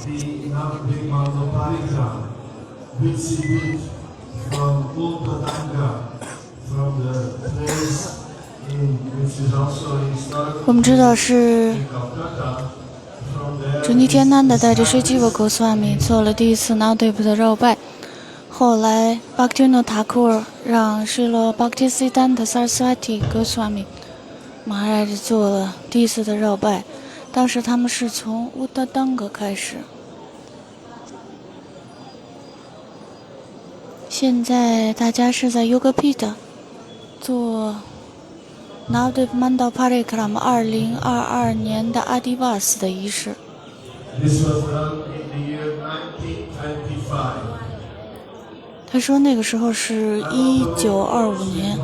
the Navadvip Mandaparikrama, which he did from Ulpadanga, from the place which is also historical 我们知道是 in Calcutta. From there, 准提天难的带着水基沃格斯瓦米做了第一次 Navadvip 的绕拜。后来 Bhaktivinoda Thakur 让施罗 Bhaktisiddhanta Saraswati Goswami 马哈拉做了第一次的绕拜。当时他们是从乌达当格开始。现在大家是在 Yogapita 做 Navadvip Mandal Parikrama 2022年的阿迪瓦斯的仪式。this was done in the year 1925. 他说那个时候是1925年。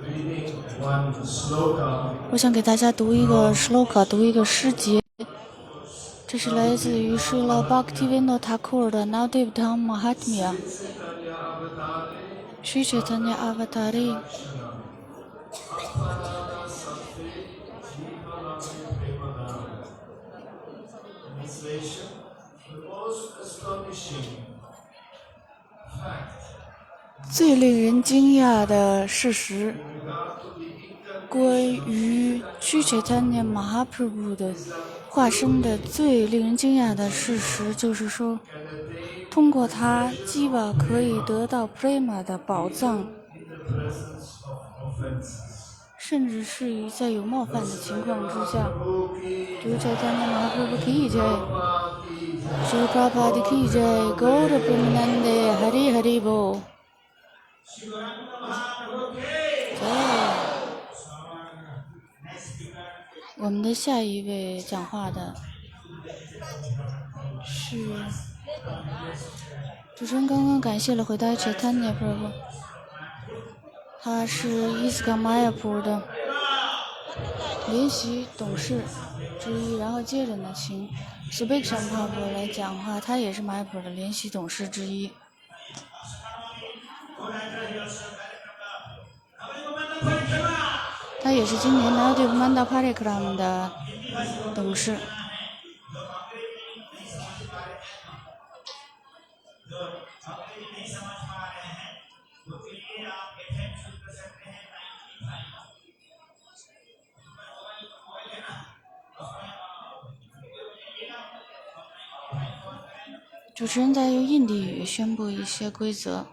Reading one sloka. 我想给大家读一个 shloka， 读一个诗节。这是来自于施罗 Bhaktivinoda Thakur 的 Navadvip Dham Mahatmya。Sri Chaitanya Avatari。Translation: The most astonishing fact 最令人惊讶的事实，关于 Sri Chaitanya Mahaprabhu 的化身的最令人惊讶的事实，就是说，通过他，Jiva 可以得到 Prema 的宝藏， in the presence of offenses. 甚至是在有冒犯的情况之下。Sri Chaitanya Mahaprabhu ki jai, Sri Prabhupada ki jai, Gaura Premanande Hari Hari Bo。我们的下一位讲话的是主持人，刚刚感谢了回答 Chaitanya Prabhu， 他是伊斯卡玛雅普的联席董事之一，然后接着呢，请 Subheksham Prabhu 来讲话，他也是玛雅普的联席董事之一。他也是今年 Navadvip Mandal Parikrama 的董事。主持人在用印地语宣布一些规则。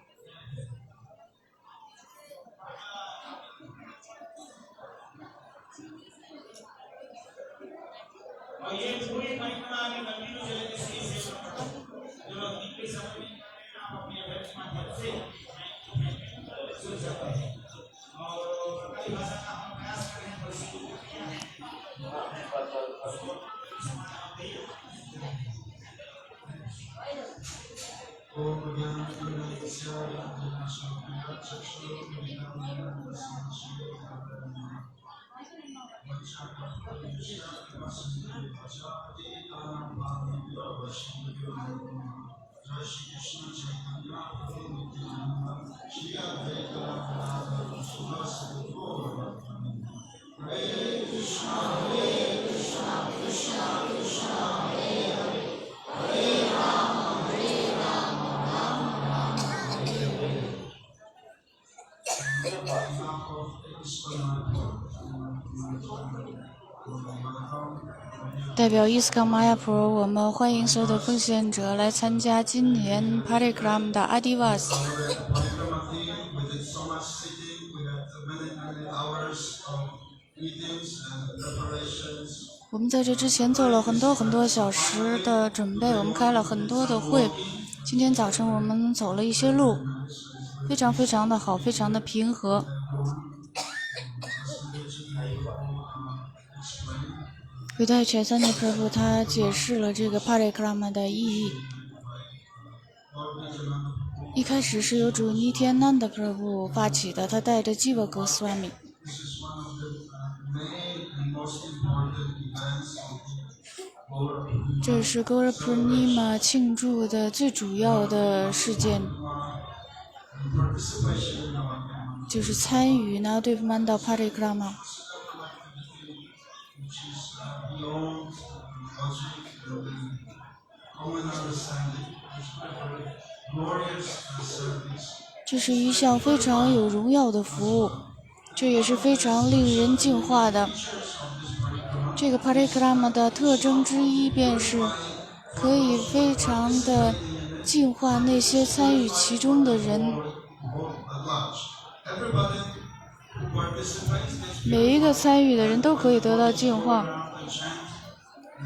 代表伊斯卡玛雅普，我们欢迎所有的奉献者来参加今年 Parikrama 的阿迪瓦斯。我们在这之前做了很多小时的准备，我们开了很多的会。今天早晨我们走了一些路，非常的好，非常的平和。回答Chaitanya Prabhu他解释了这个 Parikrama 的意义。一开始是由主尼天南的 Prabhu 发起的，他带着 Jiva Goswami。这是 Gaura Purnima 庆祝的最主要的事件，就是参与 Navadvip Mandal Parikrama。这是一项非常有荣耀的服务，这也是非常令人净化的。这个 parikrama 的特征之一便是可以非常的净化那些参与其中的人。每一个参与的人都可以得到净化，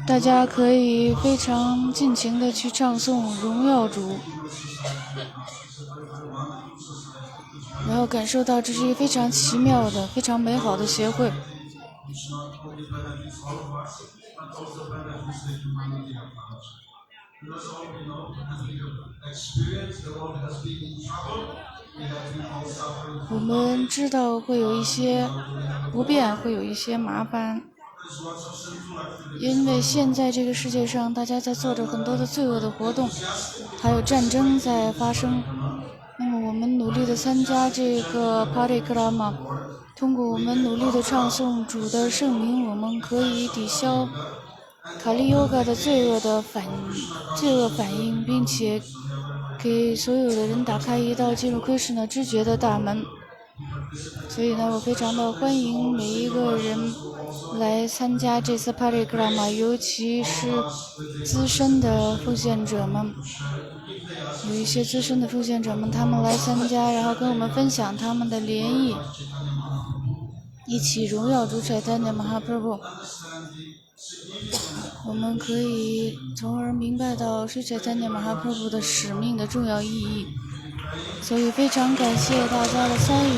大家可以非常尽情的去唱诵荣耀主，然后感受到这是一个非常奇妙的、非常美好的协会。我们知道会有一些不便，会有一些麻烦，因为现在这个世界上大家在做着很多的罪恶的活动，还有战争在发生。那么我们努力的参加这个 parikrama， 通过我们努力的唱诵主的圣名，我们可以抵消卡利尤嘎的罪恶反应，并且给所有的人打开一道进入Krishna知觉的大门。所以呢，我非常的欢迎每一个人来参加这次 parikrama， 尤其是资深的奉献者们。有一些资深的奉献者们，他们来参加，然后跟我们分享他们的联谊，一起荣耀主Chaitanya Mahaprabhu。我们可以从而明白到Sri Chaitanya Mahaprabhu的使命的重要意义。所以非常感谢大家的参与，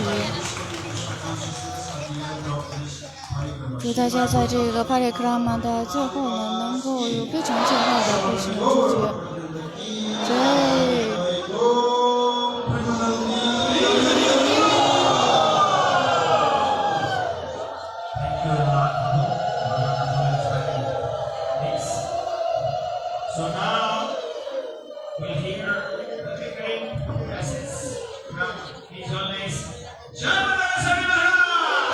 祝大家在这个 parikrama 的最后呢，能够有非常净化的Krishna知觉。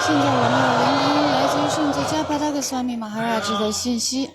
现在我们要聆听来自于圣子加帕达克斯瓦米马哈拉吉的信息。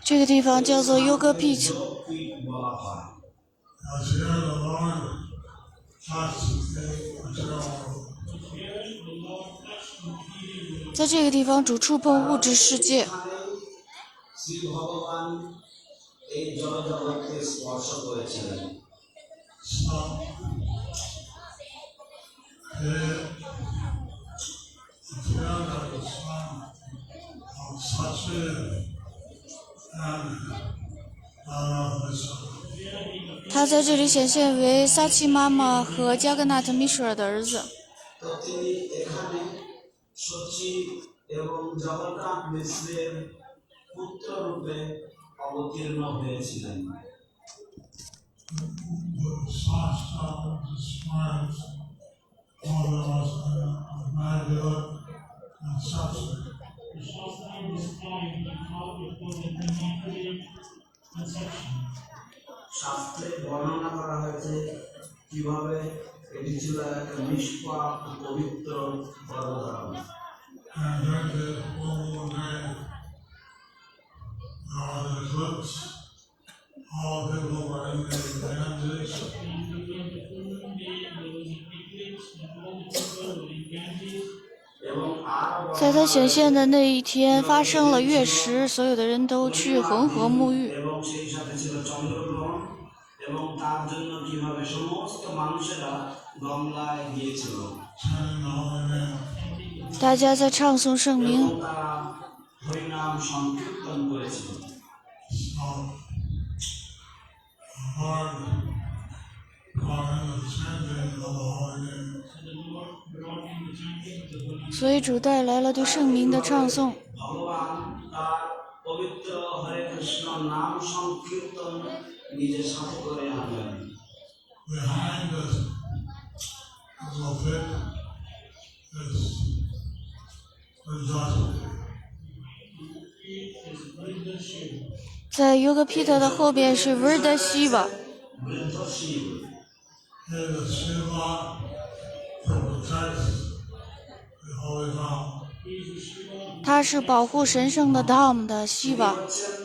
这个地方叫做 Yoga Pit。在这个地方，主触碰物质世界。他在这里显现为萨奇妈妈和加格纳特米舍尔的儿子。শাস্ত্রে বর্ণনা করা হয়েছে কিভাবে এটি ছিল একটা নিষ্পাপ পবিত্র গর্ভধারণ।在他显现的那一天发生了月食，所有的人都去恒河沐浴。এবং তার জন্য কিভাবে সমস্ত মানুষেরা গঙ্গায় গিয়েছিল大家在唱诵圣 এবং 名， তারা হরিনাম সংকীর্তন করেছিল।所以主带来了对圣名的唱诵。 ভগবান তার পবিত্র হরে কৃষ্ণ নাম সংকীর্তন নিজের সাথে করে আনলেন। Behind this pulpit is Vrindavan. 在 Yoga Pita 的后边是 Vrida Shiva， বৃদ্ধ Shiva He is Shiva who protects the holy Dham. 他是保护神圣的 Dham 的 Shiva， হচ্ছেন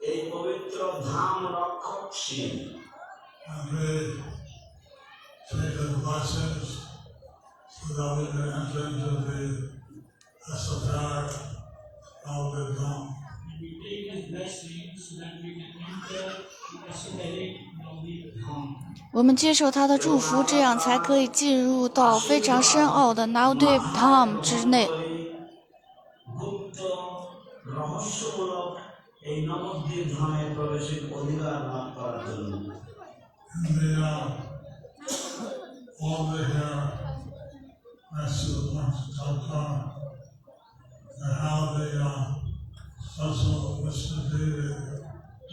এই পবিত্র ধাম রক্ষক Shiva. And we take his blessings so that we can enter into the esoteric holy Dham. We take his blessings so that we can enter the esoteric knowledge Dham. 我们接受他的祝福，这样才可以进入到非常深奥的 Navdev Dham 之内。 গুপ্ত রহস্যমূলক এই নবদ্বীপ ধামে প্রবেশের অধিকার লাভ করার জন্য। In the altar here next to the Panchatattva, they have the special Vishnu Devi.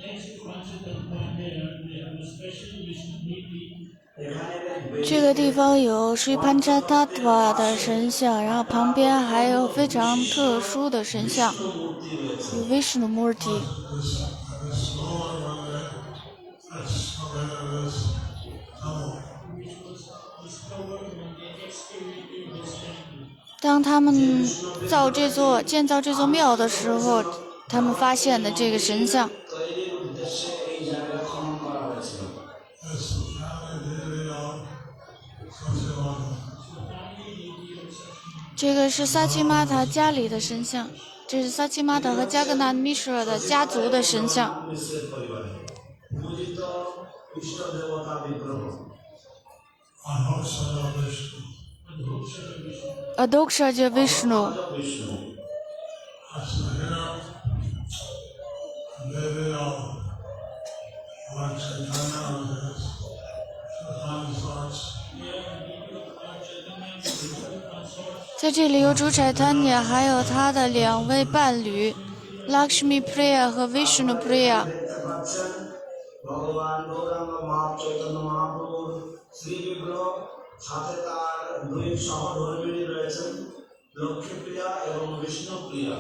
Next to Panchatattva there, they have a special Vishnu Devi. এখানে 这个地方有 Sri Panchatattva 的神像，然后旁边还有非常特殊的神像， মূর্তি রয়েছে। 有 Vishnu Murti。 This lower when they excavated this temple. Which was discovered when they excavated this temple. 当他们建造这座庙的时候，他们发现的这个神像， তৈরির উদ্দেশ্যে এই জায়গা খনন করা হয়েছিল। It's the family deity of Satyavada. 这个是萨奇玛塔家里的神像，这是萨奇玛塔和加格纳米舍的家族的神像。 মিশ্রের পরিবারে পূজিত ইষ্ট দেবতা বিগ্রহ Ahoksara Vishnu. Adokshaja Vishnu， Vishnu. That's the hair and deity of Lord Chaitanya and his consorts. 在这里有主宰丹尼，还有他的两位伴侣 Lakshmi Priya 和 Vishnu Priya。 দেখতে পাচ্ছেন ভগবান গৌরাঙ্গ চৈতন্য মহাপ্রভুর শ্রী বিগ্রহ, সাথে তার দুই সহধর্মিণী রয়েছেন লক্ষ্মীপ্রিয়া এবং বিষ্ণুপ্রিয়া।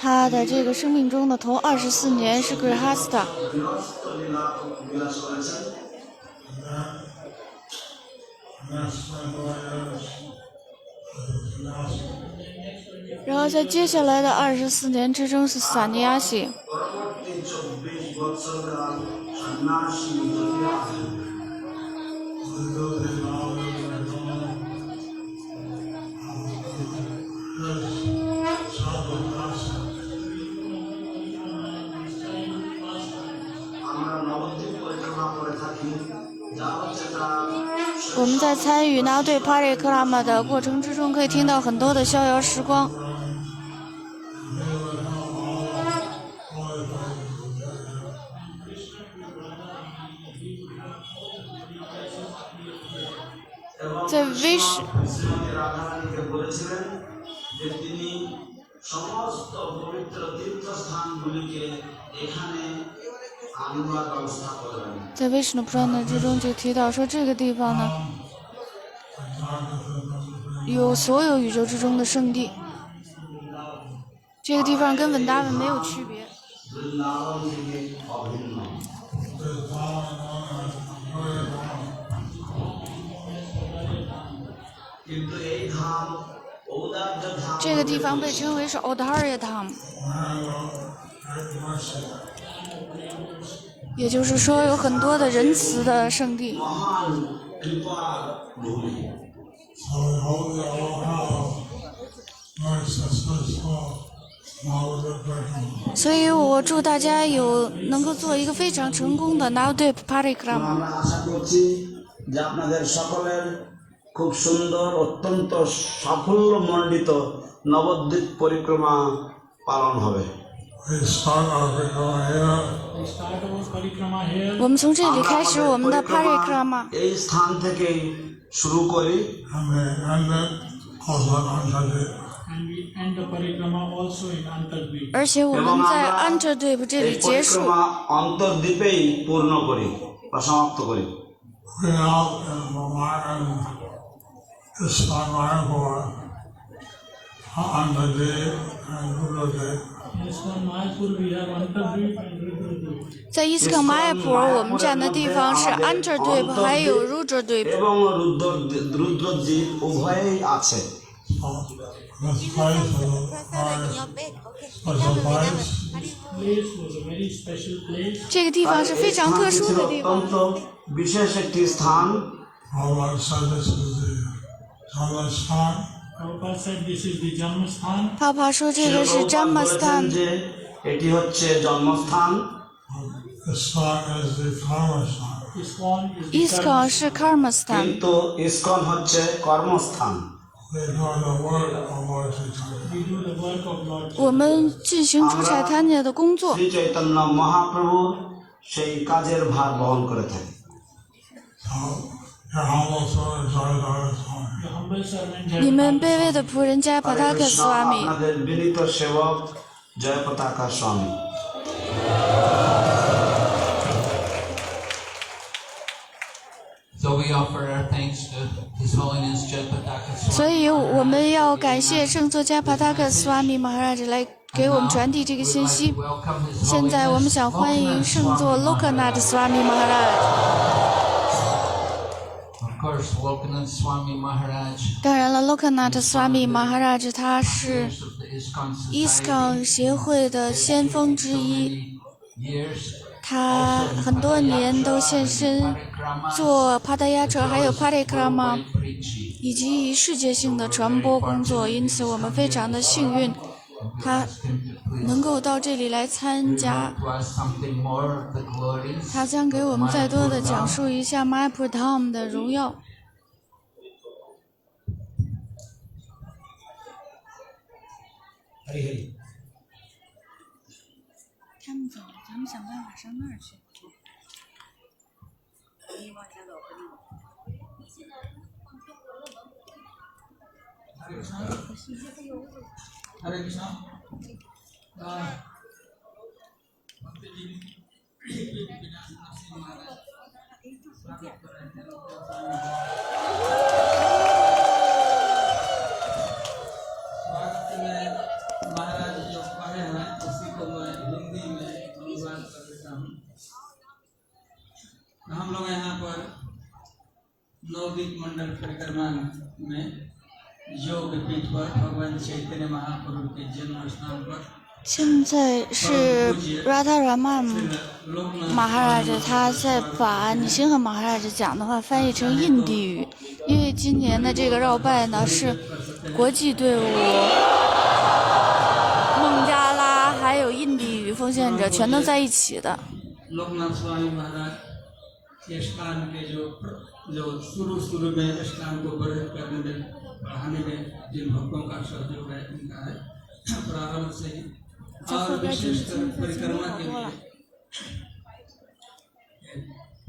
他的这个生命中的头24年是 Grihastha， গৃহস্থ লীলা বিলাস করেছেন।然后在接下来的24年之中是 Sannyasi。 পরবর্তী 24 বৎসরকাল সন্ন্যাসী জ্যোতিরা আছেন। আমরা নবদ্বীপ পরিক্রমা করে থাকি, যা হচ্ছে তার 我们在参与 Navdev Parikrama 的过程之中，可以听到很多的逍遥时光。 এবং在 Vish শ্রীমতী রাধারানীকে বলেছিলেন যে তিনি সমস্ত পবিত্র তীর্থস্থানগুলিকে এখানে আনবার ব্যবস্থা করবেন। 在 Vishnu Purana 之中就提到说，这个地方呢，有所有宇宙之中的圣地，这个地方跟稳达文没有区别。 বৃন্দাবন থেকে অভিন্ন। কিন্তু এই ধাম ঔদার্য ধাম 这个地方被称为是 Audarya Dham， 也就是说有很多的仁慈的圣地。 মহান কৃপা ভূমি। very successful Navadvip Parikrama. 所以我祝大家能够做一个非常成功的 Navadvip Parikrama。 আমরা আশা করছি যে আপনাদের সকলের খুব সুন্দর অত্যন্ত সাফল্যমণ্ডিত নবদ্বীপ পরিক্রমা পালন হবে। We start our Parikrama here. We start our parikrama here. 我们从这里开始我们的 আমরা আমাদের Parikrama， এই স্থান থেকেই শুরু করি And we end it also at Antardip. And we end the parikrama also in Antardvip. 而且我们在 Antardvip 这 এই 里结束。 পরিক্রমা অন্তর্দ্বীপেই পূর্ণ করি বা সমাপ্ত করি। We out in Iskan Mayapur, Antardip and Rudradip. In ISKCON Mayapur we have Antardvip and Rudradvip. 在伊斯坎马耶普尔，我们站的地方是 Antardvip 还有 Rudradvip， এবং রুদ্রদ্বীপ উভয়েই আছে। So this place is a very special place. Place was a very special place. 这个地方是非常特殊的地方。 অত্যন্ত বিশেষ একটি স্থান। Prabhupada said this is the Janmasthan. Prabhupada said this is the Janmasthan. 泡泡说这个是 প্রভুপাদ詹姆斯 বলেছেন 坦， যে এটি হচ্ছে জন্মস্থান। Iskan is the Karmasthan. ISKCON is the 伊斯坎是 Karma 斯坦。 কিন্তু ইসকন হচ্ছে কর্মস্থান। We do the work of Lord Chaitanya. we do the work of Lord. 我们进行出差参加的工作。 Shri Chaitanya Mahaprabhu সেই কাজের ভার বহন করে থাকে। So your humble servant Jayadhara Swami. The humble servant 你们 Jayapataka 卑微的仆人加帕 হরে 塔克 কৃষ্ণ, 斯瓦米， আপনাদের বিনীত সেবক জয় পতাকা স্বামী। So we offer our thanks to His Holiness Jayapataka 所 Swami. 以我们要感谢圣作加帕塔克斯瓦米马哈拉吉来给我们传递这个信息。 Welcome His 现在我们 Holiness 想欢迎 Lokanath 圣作 Swami Lokanath Swami Maharaj。 Of course, Lokanath Swami Maharaj 当然了，Lokanath Swami Maharaj 他是 of the ISKCON 伊斯 Society 坎协会的先锋之一， years. 他很多年都献身做帕达亚车还有 Parikrama 以及世界性的传播工作，因此我们非常的幸运，他能够到这里来参加。 To us something more of the glories. 他将给我们再多的讲述一下 Mayapur Dham 的荣耀。 他们走了，咱们想办法上那儿去。 Hare Krishna. स्वागत में महाराज जो कहे हैं उसी को मैं हिंदी में अनुवाद कर देता हूँ। हम लोग यहाँ पर नवदीप मंडल परिक्रमा में योग पीठ पर भगवान चैतन्य महाप्रभु के जन्म स्थान पर 现在是 Radharaman लोकनाथ 马哈拉着他在把你星河马哈拉着讲的话翻译成印地语，因为今年的这个绕拜呢是国际队伍孟加拉还有印地语奉献者全都在一起的。 लोकनाथ स्वामी महाराज के स्थान के जो शुरू में स्थान को वर्धित करने में बढ़ाने में जिन भक्तों का सहयोग है उनका है प्रारंभ से ही और विशेषकर परिक्रमा के लिए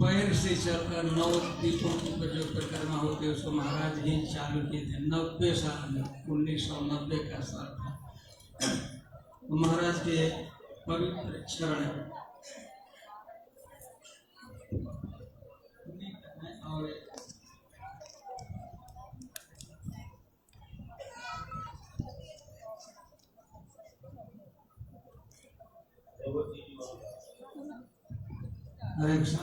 पैर से चलकर 9 द्वीपों की जो परिक्रमा होती है उसको महाराज ही चालू किए थे 90 साल में 1990 का साल था। महाराज के पवित्र चरण और हरे कृष्ण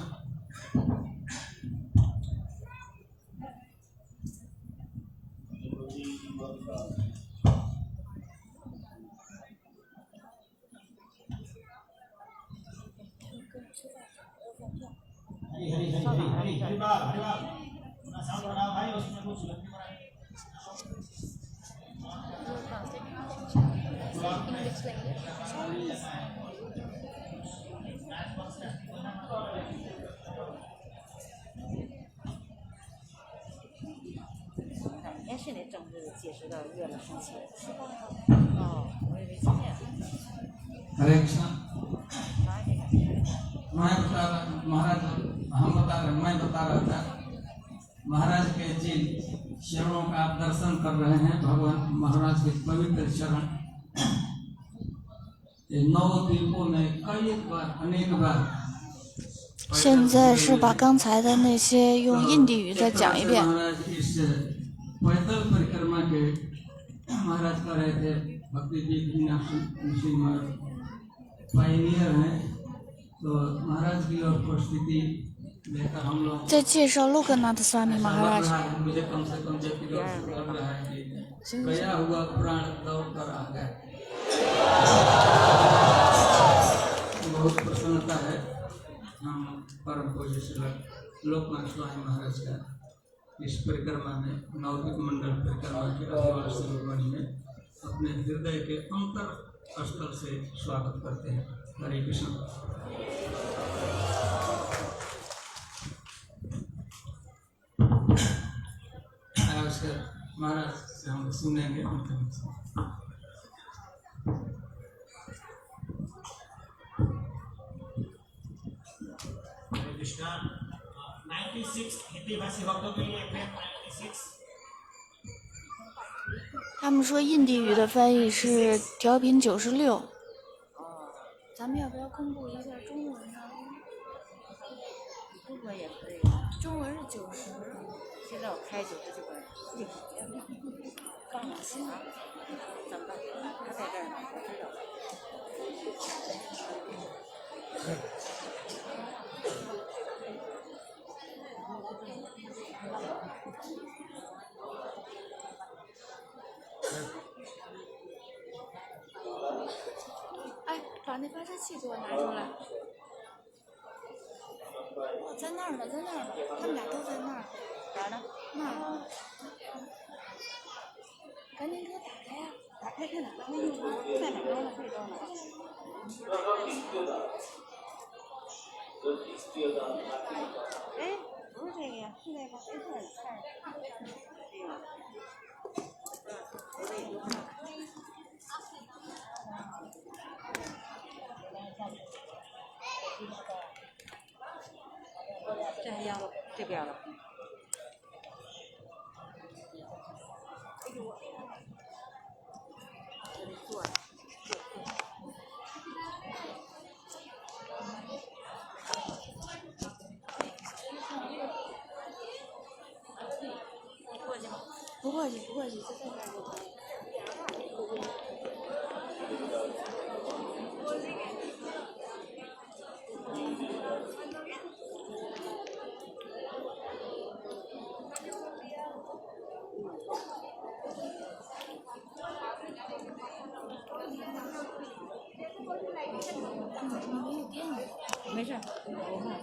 Hare 也是那政治解释的越了生气。哦，我以为今天。 हरे कृष्णा। महाराज हम बता रहे मैं बता रहा था महाराज के जिन चरणों का आप दर्शन कर रहे हैं भगवान महाराज के पवित्र चरण ये नवद्वीपों में कई बार अनेक बार 现在是把刚才的那些用印地语再讲一遍。 महाराज इस पैदल परिक्रमा के महाराज कर रहे थे भक्ति जी सिंह पायनियर हैं तो महाराज की और परिस्थिति देखकर हम लोग 在介绍洛格纳特स्वामी लग महाराज रहा है मुझे कम से कम जबकि लग रहा है कि गया हुआ प्राण दौड़ कर आ गया बहुत प्रसन्नता है हम परम पूज्य श्री लोकनाथ स्वामी महाराज का इस परिक्रमा में नवद्वीप मंडल परिक्रमा के अधिवास शिरोमणि में अपने हृदय के अंतर स्थल से स्वागत करते हैं। हरे कृष्ण। महाराज से हम सुनेंगे हरे कृष्णा 96 हिंदी भाषी भक्तों के लिए प्रेम 96 他们说印地语的翻译是调频96。咱们要不要公布一下中文呢？中文也可以。中文是90。现在我开90就可以。放了啊？怎么办？他在这儿呢，我知道。哎，把那发射器给我拿出来。哦，在那儿呢，在那儿呢，他们俩都在那儿。哪儿呢？那儿。赶紧给我打开呀！打开看哪儿？在哪儿呢？这周呢？哎，不是这个呀，是那个，是这儿呢，看着。这个。我也就看。这还要这边了。哎呦我。坐。过去吗？不过去，不过去，就在这儿就可以。没事，我看。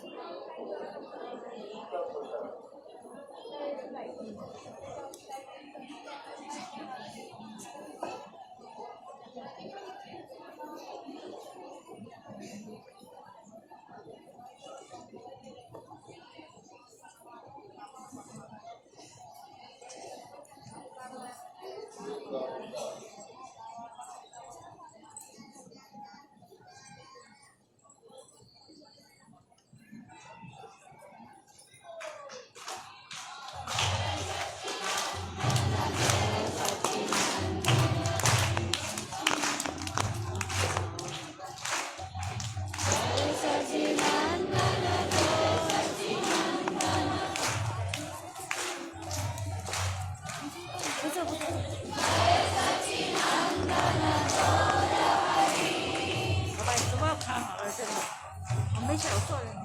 我把书包看好了，真的，我没事，我坐着呢。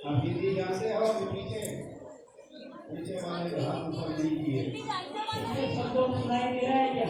आप हिंदी जानते हो कि पीछे पीछे वाले का हाथ ऊपर नहीं किए सबको सुनाई दे रहा है क्या?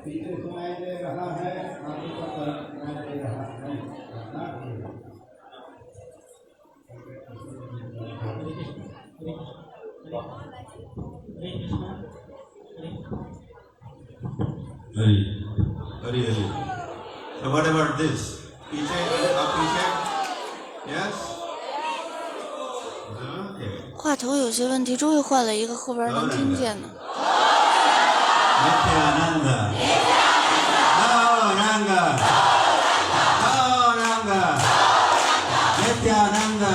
पीछे सुनाई दे रहा है आगे पर सुनाई दे रहा है Hari, Hari, Hari. So what about this? Piche, up piche? Yes? Okay. 话头有些问题，终于换了一个后边能听见的。 Nityananda. Gauranga. Gauranga. Nityananda.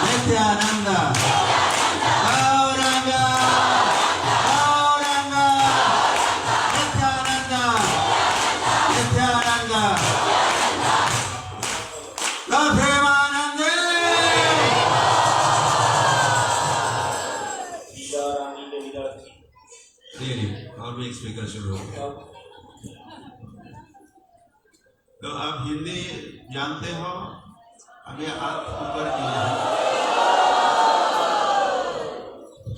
Nityananda. Gauranga. Gauranga. Nityananda. Nityananda. Lord Premanande. Really, और भी एक स्पीकर शुरू हो गया। तो आप हिंदी जानते हो? अभी आप ऊपर कीजिए।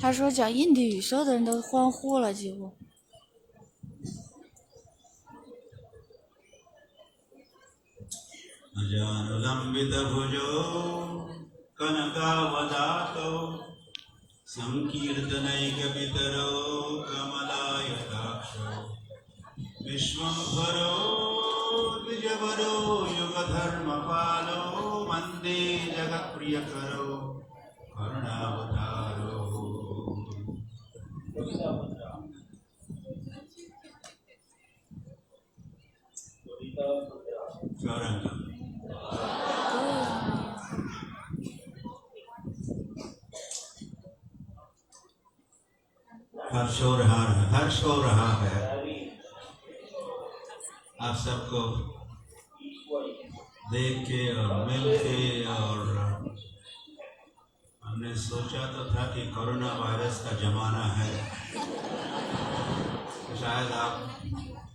他说讲印地语，所有的人都欢呼了，几乎。 अजानुलंबित भुजो कनकावदातो संकीर्तनैकपितरो कमलायताक्षो विश्वंभरो द्विजवरो युगधर्मपालो वन्दे जगत्प्रियकरो करुणावतारो गौरंग हर्ष हो रहा है आप सबको देख के और मिल के और हमने सोचा तो था कि कोरोना वायरस का जमाना है तो शायद आप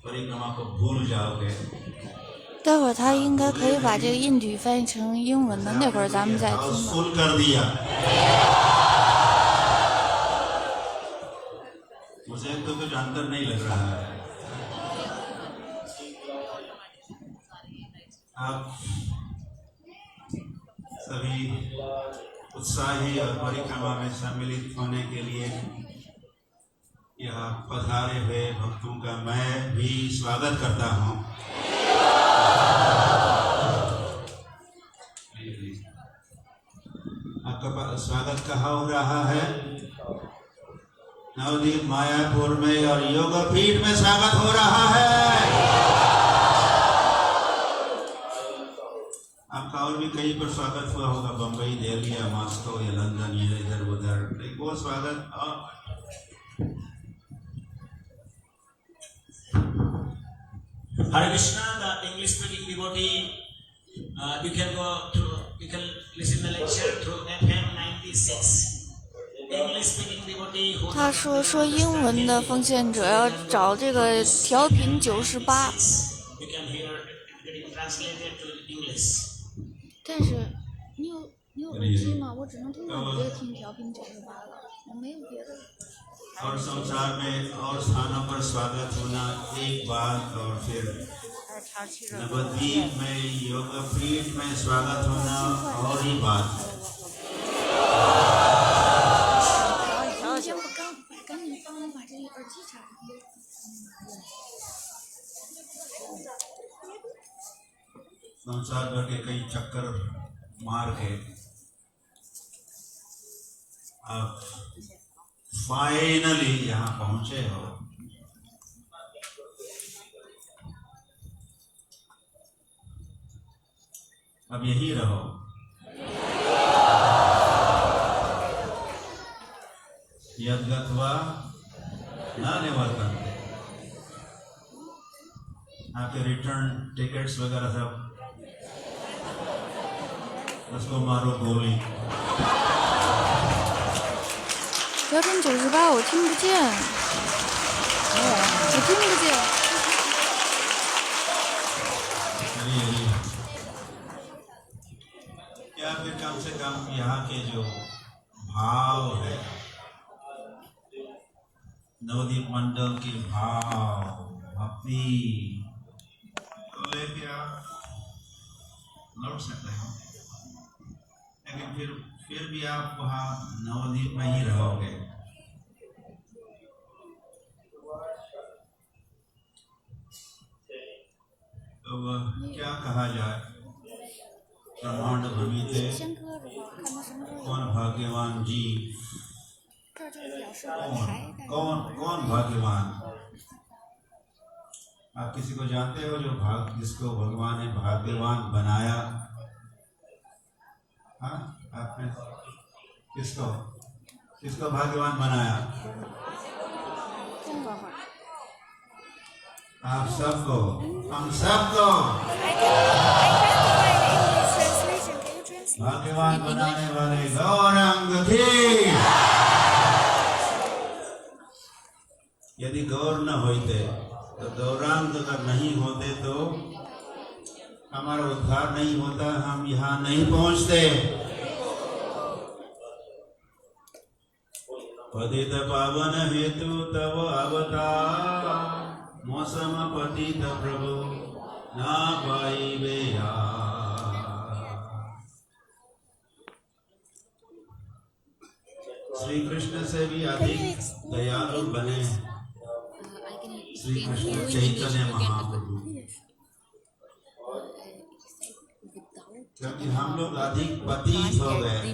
परिक्रमा को भूल जाओगे 待会儿他应该可以把这个印地语翻译成英文的，那会儿咱们再听吧。 हाउसफुल कर दिया मुझे तो कुछ अंतर नहीं लग रहा है आप सभी उत्साही और परिक्रमा में सम्मिलित होने के लिए यहाँ पधारे हुए भक्तों का मैं भी स्वागत करता हूँ आपका स्वागत कहाँ हो रहा है नवदीप मायापुर में और योगपीठ में स्वागत हो रहा है आपका और भी कहीं पर स्वागत हुआ होगा बम्बई दिल्ली या मॉस्को या लंदन या इधर उधर वो स्वागत Hare Krishna, the English speaking devotee, you can listen the lecture through FM 96. English speaking devotee who 他说英文的奉献者要找这个调频98， you can hear it getting translated to English. 但是你有耳机吗？我只能通过你这个听调频98了，我没有别的。 और संसार में और स्थानों पर स्वागत होना एक बात और फिर नवद्वीप में योगपीठ में स्वागत होना और ही बात है। 我赶紧帮我把这个耳机插上。 संसार भर के कई चक्कर मार के आप फाइनली यहाँ पहुंचे हो। अब यही रहो। यद्गत्वा न निवर्तन्ते। आपके रिटर्न टिकट्स वगैरह सब उसको मारो गोली। 调频98，我听不见，我听不见。या फिर कम से कम यहाँ के जो भाव है नवदीप मंडल के भाव भक्ति तो लेके आप लौट सकते हो, लेकिन फिर भी आप वहाँ नवदीप में ही रहोगे। तो क्या कहा जाए, ब्रह्मांड भ्रमिते कौन भाग्यवान जीव, कौन भाग्यवान। आप किसी को जानते हो जो जिसको भगवान ने भाग्यवान बनाया? हाँ, आपने किसको भाग्यवान बनाया? आप सबको, हम सबको भाग्यवान बनाने वाले गौरांग की। यदि गौर न होते तो गौरांग अगर नहीं होते तो हमारा उद्धार नहीं होता, हम यहाँ नहीं पहुँचते। पतित पावन हेतु तव अवतार मौसम पतित प्रभु ना पाइबे श्री कृष्ण से भी अधिक दयालु बने श्री कृष्ण चैतन्य महाप्रभु, क्योंकि हम लोग अधिक पतित हो गए,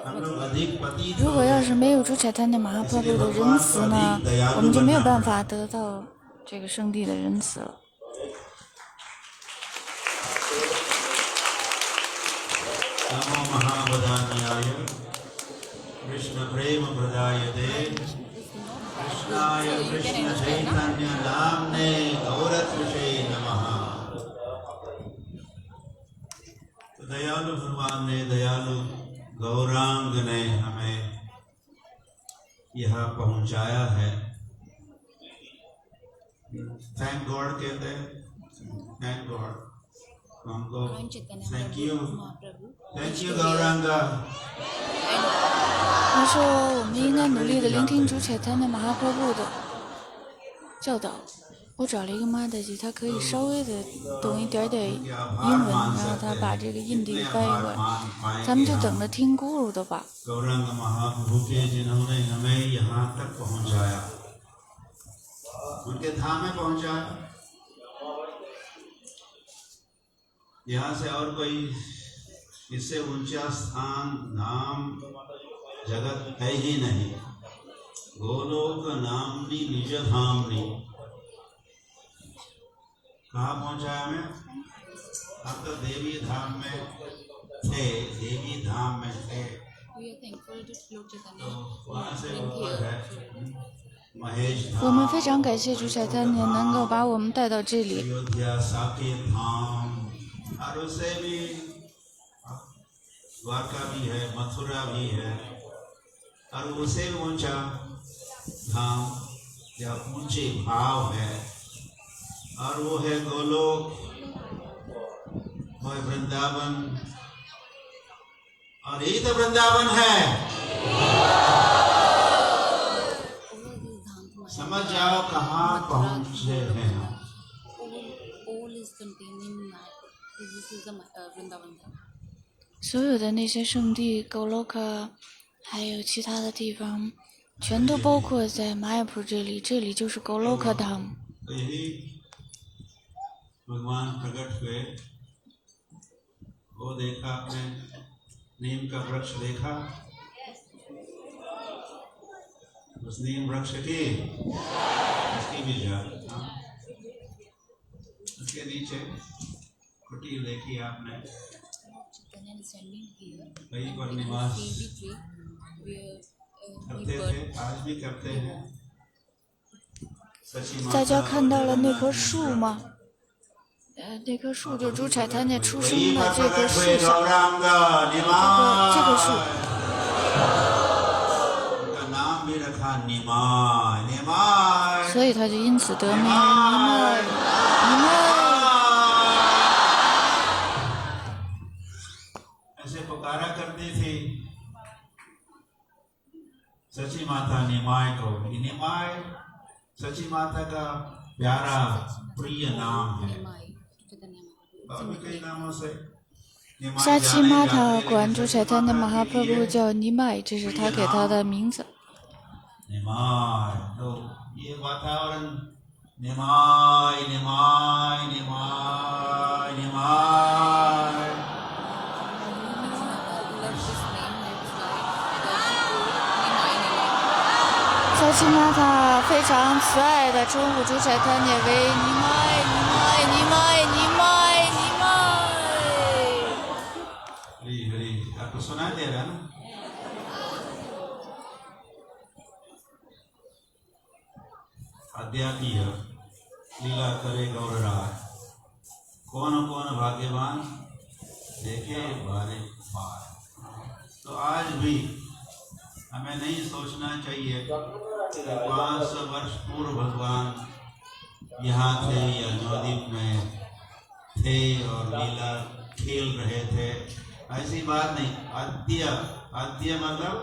हम लोग अधिक पतित।如果要是没有主宰他那马哈帕布的仁慈呢，我们就没有办法得到这个圣地的仁慈了。 नमो महावदान्याय कृष्ण प्रेम प्रदायते कृष्णाय कृष्ण चैतन्य नाम्ने गौरत्विषे नमः। तो दयालु भगवान ने, दयालु गौरांग ने हमें यहाँ पहुँचाया है। थैंक गॉड कहते हैं, थैंक गॉड। हमको थैंक यू गौरांगा। 他说我们应该努力的聆听主宰他那马哈帕布的教导。我找了一个妈的吉，他可以稍微的懂一点点英文，然后他把这个印地给翻译过来，咱们就等着听咕噜的吧。 गौरांग महाप्रभु के जिन्होंने हमें यहाँ तक पहुँचाया, उनके धाम में पहुँचाया। यहाँ से और कोई इससे ऊंचा स्थान, नाम, जगत है ही नहीं। गोलोक नामनी निज धामनी। कहाँ पहुँचाया हमें? हम तो देवी धाम में थे, देवी धाम में थे। तो वहाँ से ऊपर है महेश 我们 धाम, 非常感谢主宰他您能够把我们带到这里。 अयोध्या साकेत धाम, और उससे भी द्वारका भी है, मथुरा भी है, और उससे भी ऊंचा धाम या ऊंचे भाव है और वो है गोलोक, वो है वृंदावन। और यही तो वृंदावन है। समझ जाओ कहाँ पहुंचे हैं हम। All is contained in this is the Vrindavan. 所有的那些圣地 Goloka 还有其他的地方全都包括在玛雅普这里，这里就是 Goloka धाम。 तो यही भगवान प्रकट हुए, वो देखा आपने नीम का वृक्ष देखा, उस नीम वृक्ष की उसकी भी जड़, उसके नीचे कुटीर देखी आपने, वहीं पर निवास करते थे, आज भी करते हैं। 大家看到了那棵树吗？那棵树就主彩坛也出生的这个树上，这个树。 所以他就因此得名尼麦。ऐसे पुकारा करती थी सची माता निमाय को। निमाय सची माता का प्यारा प्रिय नाम है और भी कई नामों से 沙琪玛塔管主彩坛的马哈普布叫尼麦，这是他给他的名字。 निमाय तो ये वातावरण निमाय निमाय निमाय निमाय। 沙琪玛塔非常慈爱的称呼主彩坛也为尼麦尼麦尼麦尼麦尼麦。 हरी हरी आपको सुनाई दे रहा है ना? अध्यात्म लीला करे गौरराज, कौन कौन भाग्यवान देखे बारे बार। तो आज भी हमें नहीं सोचना चाहिए कि 500 वर्ष पूर्व भगवान यहाँ थे या नवद्वीप में थे और लीला खेल रहे थे, ऐसी बात नहीं। अद्य मतलब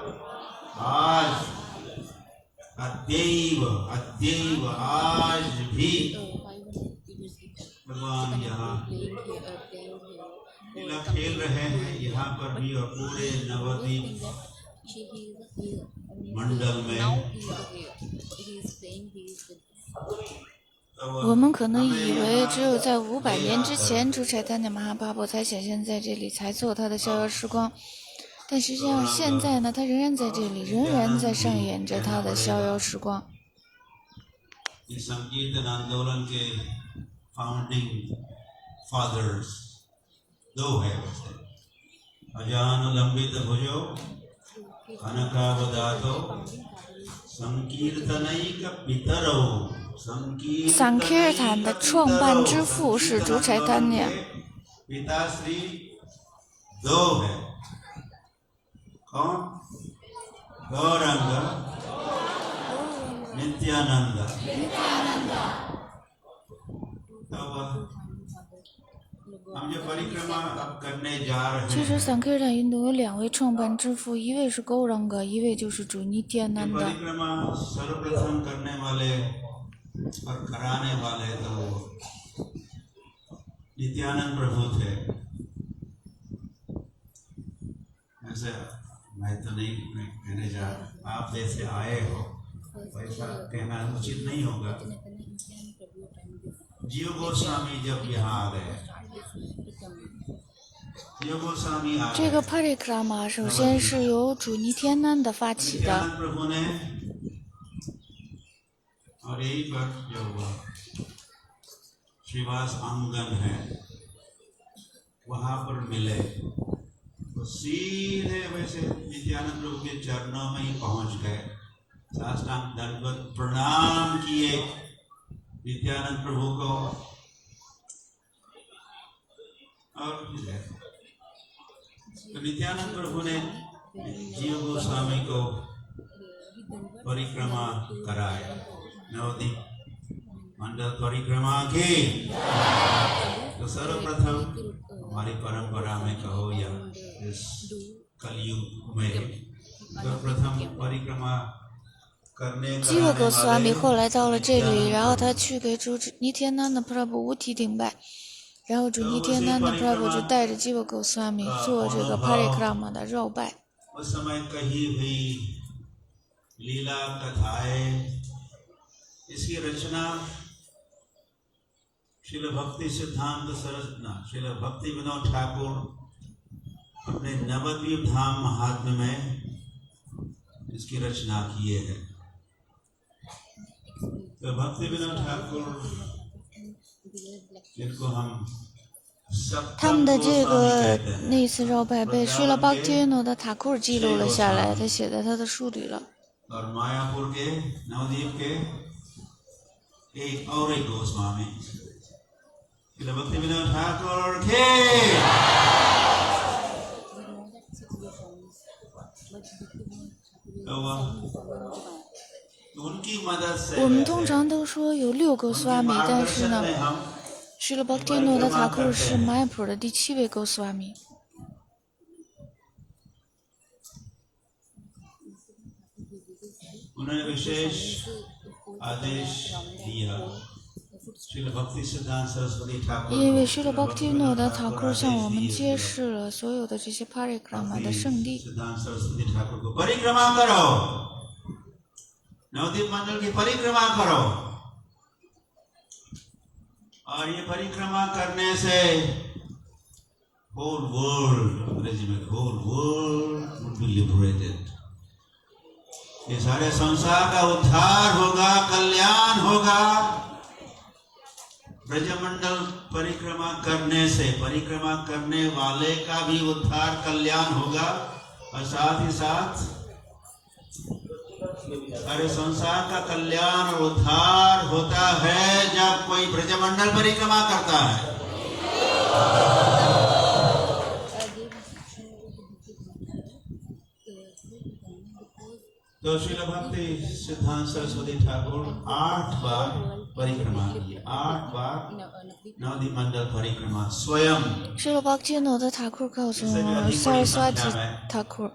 आज, अद्यैव अद्यैव आज भी भगवान यहाँ लीला खेल रहे हैं, यहाँ पर भी और पूरे नवद्वीप मंडल में। 我们可能以为只有在500年之前，主彩坛的马哈巴布才显现在这里，才做他的逍遥时光。但实际上，现在呢，他仍然在这里，仍然在上演着他的逍遥时光。 संकीर्तन आंदोलन के फाउंडिंग फादर्स 2 है वैसे, अजानुलंबित भुजो अनकावदातो संकीर्तनैक पितरो। 桑基尔坦的创办之父是主彩坛尼。 पिताश्री 2 है, कौन? गौरांग नित्यानंद। हम जो परिक्रमा अब करने जा रहे हैं, 其实桑基尔坦运动有2位创办之父，一位是勾朗格，一位就是主尼蒂亚南达。 परिक्रमा सर्वप्रथम करने वाले और कराने वाले तो नित्यानंद प्रभु थे। ऐसे मैं तो नहीं कहने जा, आप जैसे आए हो वैसा कहना उचित नहीं होगा। जीव गोस्वामी जब यहाँ आ गए, जीव गोस्वामी आ 这个 Parikrama 首先是由主尼天南的发起的。 नित्यानंद प्रभु ने और यही पर जो श्रीवास आंगन है वहां पर मिले तो सीधे वैसे नित्यानंद प्रभु के चरणों में ही पहुंच गए, साष्टांग दंडवत प्रणाम किए नित्यानंद प्रभु को और तो नित्यानंद प्रभु ने जीव गोस्वामी को परिक्रमा कराए। नवदीप मंडल परिक्रमा की तो सर्वप्रथम हमारी परंपरा में कहो या इस कलयुग में सर्वप्रथम परिक्रमा करने 基维格斯瓦米后来到了这里，然后他去给主尼天南的 Prabhu 五体顶拜，然后主尼天南的 Prabhu 就带着基维格斯瓦米做这个 Parikrama 的绕拜。 उस समय कही हुई लीला कथाएं इसकी रचना श्रील भक्ति सिद्धांत सरस्वती श्रील भक्ति विनोद ठाकुर अपने नवद्वीप धाम महात्म्य में इसकी रचना किए हैं। तो भक्ति विनोद ठाकुर जिनको हम 他们的这个那次绕拜被施了巴提耶诺的塔库尔记录了下来，他写在他的书里了。 और मायापुर के नवद्वीप के एक और एक गोस्वामी भक्ति विनोद ठाकुर के उनकी मदद से 我们通常都说有6个苏阿米，但是呢，施了巴提耶诺的塔库尔是玛雅普的第7位哥斯瓦米。 उन्होंने विशेष आदेश दिया श्रील भक्ति सिद्धांत सरस्वती ठाकुर 因为施了巴提耶诺的塔库尔向我们揭示了所有的这些 Parikrama 的圣地。 सिद्धांत सरस्वती ठाकुर को परिक्रमा करो नवद्वीप मंडल की परिक्रमा करो और ये परिक्रमा करने से whole world अंग्रेजी में whole world would be liberated ये सारे संसार का उद्धार होगा कल्याण होगा ब्रजमंडल परिक्रमा करने से परिक्रमा करने वाले का भी उद्धार कल्याण होगा और साथ ही साथ सारे संसार का कल्याण और उद्धार होता है जब कोई ब्रजमंडल परिक्रमा करता है। तो श्रील भक्ति सिद्धांत सरस्वती ठाकुर 8 बार परिक्रमा की 8 बार नवद्वीप मंडल परिक्रमा स्वयं 施了巴提耶诺的塔库尔告诉我，Saraswati 塔库尔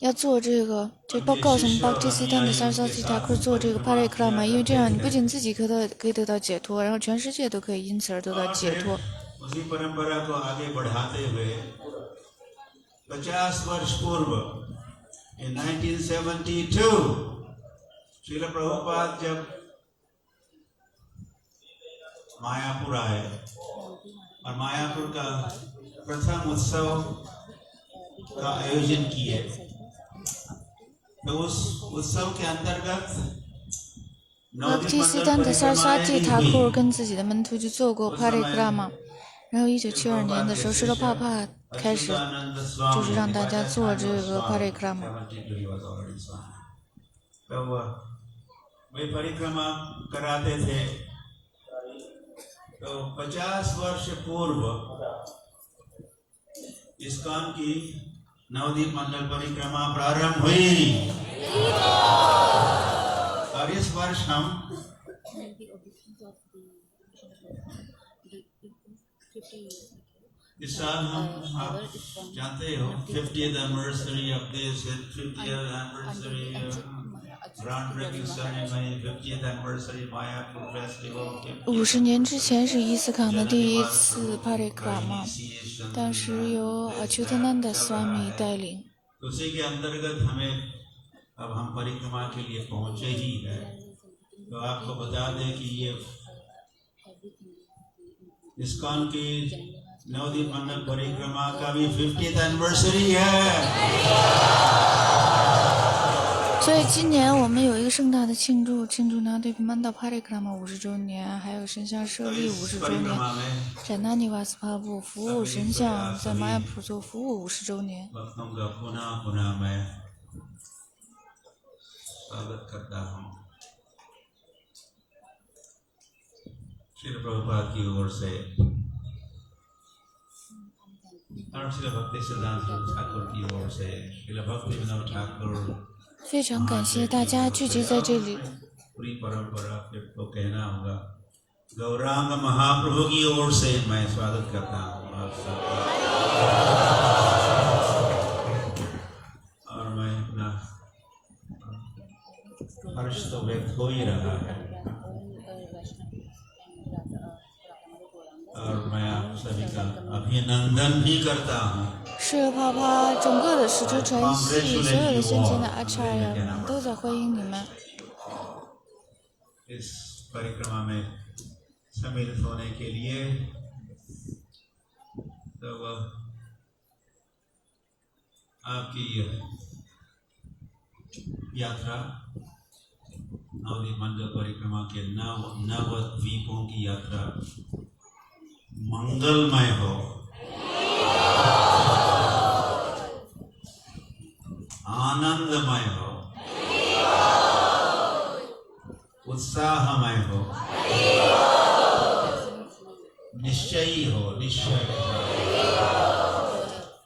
要做这个，就告诉我们 Bhakti Siddhanta Saraswati 塔库尔做这个 Parikrama， 因为这样你不仅自己可以得到解脱，然后全世界都可以因此而得到解脱。 उसी परंपरा को आगे बढ़ाते हुए 50 वर्ष पूर्व in 1972 श्रील प्रभुपाद जब मायापुर आए और मायापुर का प्रथम उत्सव का आयोजन किए तो उस उत्सव के अंतर्गत Bhakti Siddhanta Saraswati 塔库尔跟自己的门徒就做过 Parikrama， 然后1972年的时候，施了帕帕开始就是让大家做这个 Parikrama。 वे परिक्रमा कराते थे तो 50 वर्ष पूर्व इस्कॉन की नवद्वीप मंडल परिक्रमा प्रारंभ हुई और इस वर्ष हम इस साल हम आप जानते हो 50th anniversary of this 50th anniversary groundbreaking ceremony 50th anniversary Mayapur festival 50年之前是伊斯坎的第1次 Parikrama， 当时由Achyutananda Swami 带领。 तो उसी के अंतर्गत हमें अब हम परिक्रमा के लिए पहुंचे ही है तो आपको बता दें कि ये इस्कॉन की नवद्वीप मंडल परिक्रमा का भी 50th एनिवर्सरी है 所以今年我们有一个盛大的庆祝呢对曼道 Parikrama 50周年，还有神像设立50周年，展纳尼瓦斯帕布服务神像在玛雅普做服务50周年。 स्वागत करता हूँ श्रील प्रभुपाद की ओर से और श्रील भक्ति सिद्धांत ठाकुर की ओर से श्रील भक्ति विनोद ठाकुर 非常感谢大家聚集在这里。 पूरी परंपरा फिर तो कहना होगा गौरांग महाप्रभु की ओर से मैं स्वागत करता हूँ आप सबका और मैं अपना हर्ष तो व्यक्त हो ही रहा है और मैं आप सभी का अभिनंदन भी करता हूँ 是帕帕整个的使者传系所有的先前的阿查亚们都在欢迎你们。 इस परिक्रमा में सम्मिलित होने के लिए तो आपकी यात्रा नवदीप मंडल परिक्रमा के नव द्वीपों की यात्रा मंगलमय हो, आनंदमय हो, उत्साहमय हो, निश्चयी हो, निश्चय।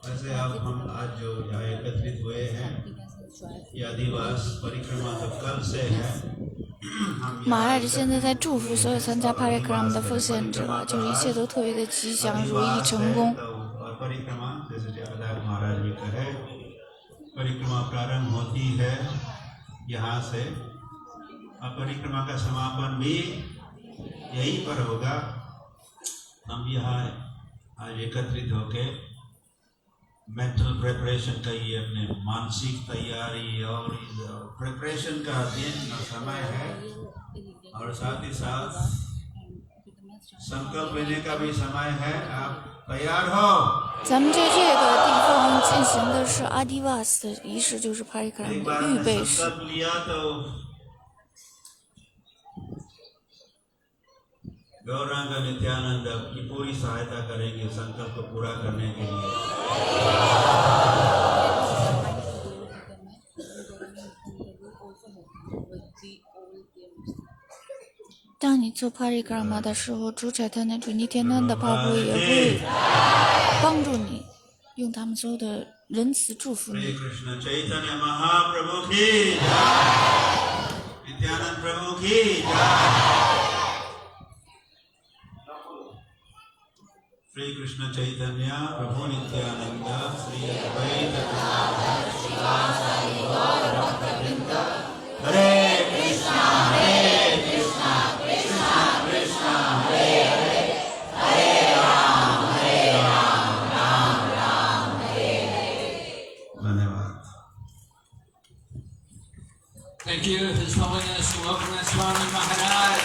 वैसे अब हम आज जो यहाँ एकत्रित हुए हैं ये अधिवास परिक्रमा तो कल से है। 马尔现在在祝福所有参加 Parikrama 的奉献者，就是一切都特别的吉祥、如意、成功。 और परिक्रमा जैसे जगन्नाथ महाराज भी कहे परिक्रमा प्रारंभ होती है यहाँ से और परिक्रमा का समापन भी यहीं पर होगा। हम यहाँ आज एकत्रित होके मेंटल प्रिपरेशन कहिए, अपने मानसिक तैयारी और प्रिपरेशन का दिन समय है और साथ ही साथ संकल्प लेने का भी समय है। आप तैयार हो? 咱们在这个地方进行的是阿迪瓦斯的仪式，就是 Parikrama 的预备式。 संकल्प लिया तो गौरांग नित्यानंद की पूरी सहायता करेंगे संकल्प को पूरा करने के लिए। 当你做 Parikrama 的时候，主宰他那主尼天南的帕布也会帮助你，用他们所有的仁慈祝福你。 कृष्ण चैतन्य महाप्रभु की जय, नित्यानंद प्रभु की जय। श्री कृष्ण चैतन्य प्रभु नित्यानंद श्री अद्वैत गदाधर श्रीवासादि गौर भक्तवृंद। हरे कृष्णा कृष्णा कृष्णा हरे हरे, हरे राम राम राम हरे हरे। धन्यवाद। Thank you, His Holiness Lokanath Swami Maharaj.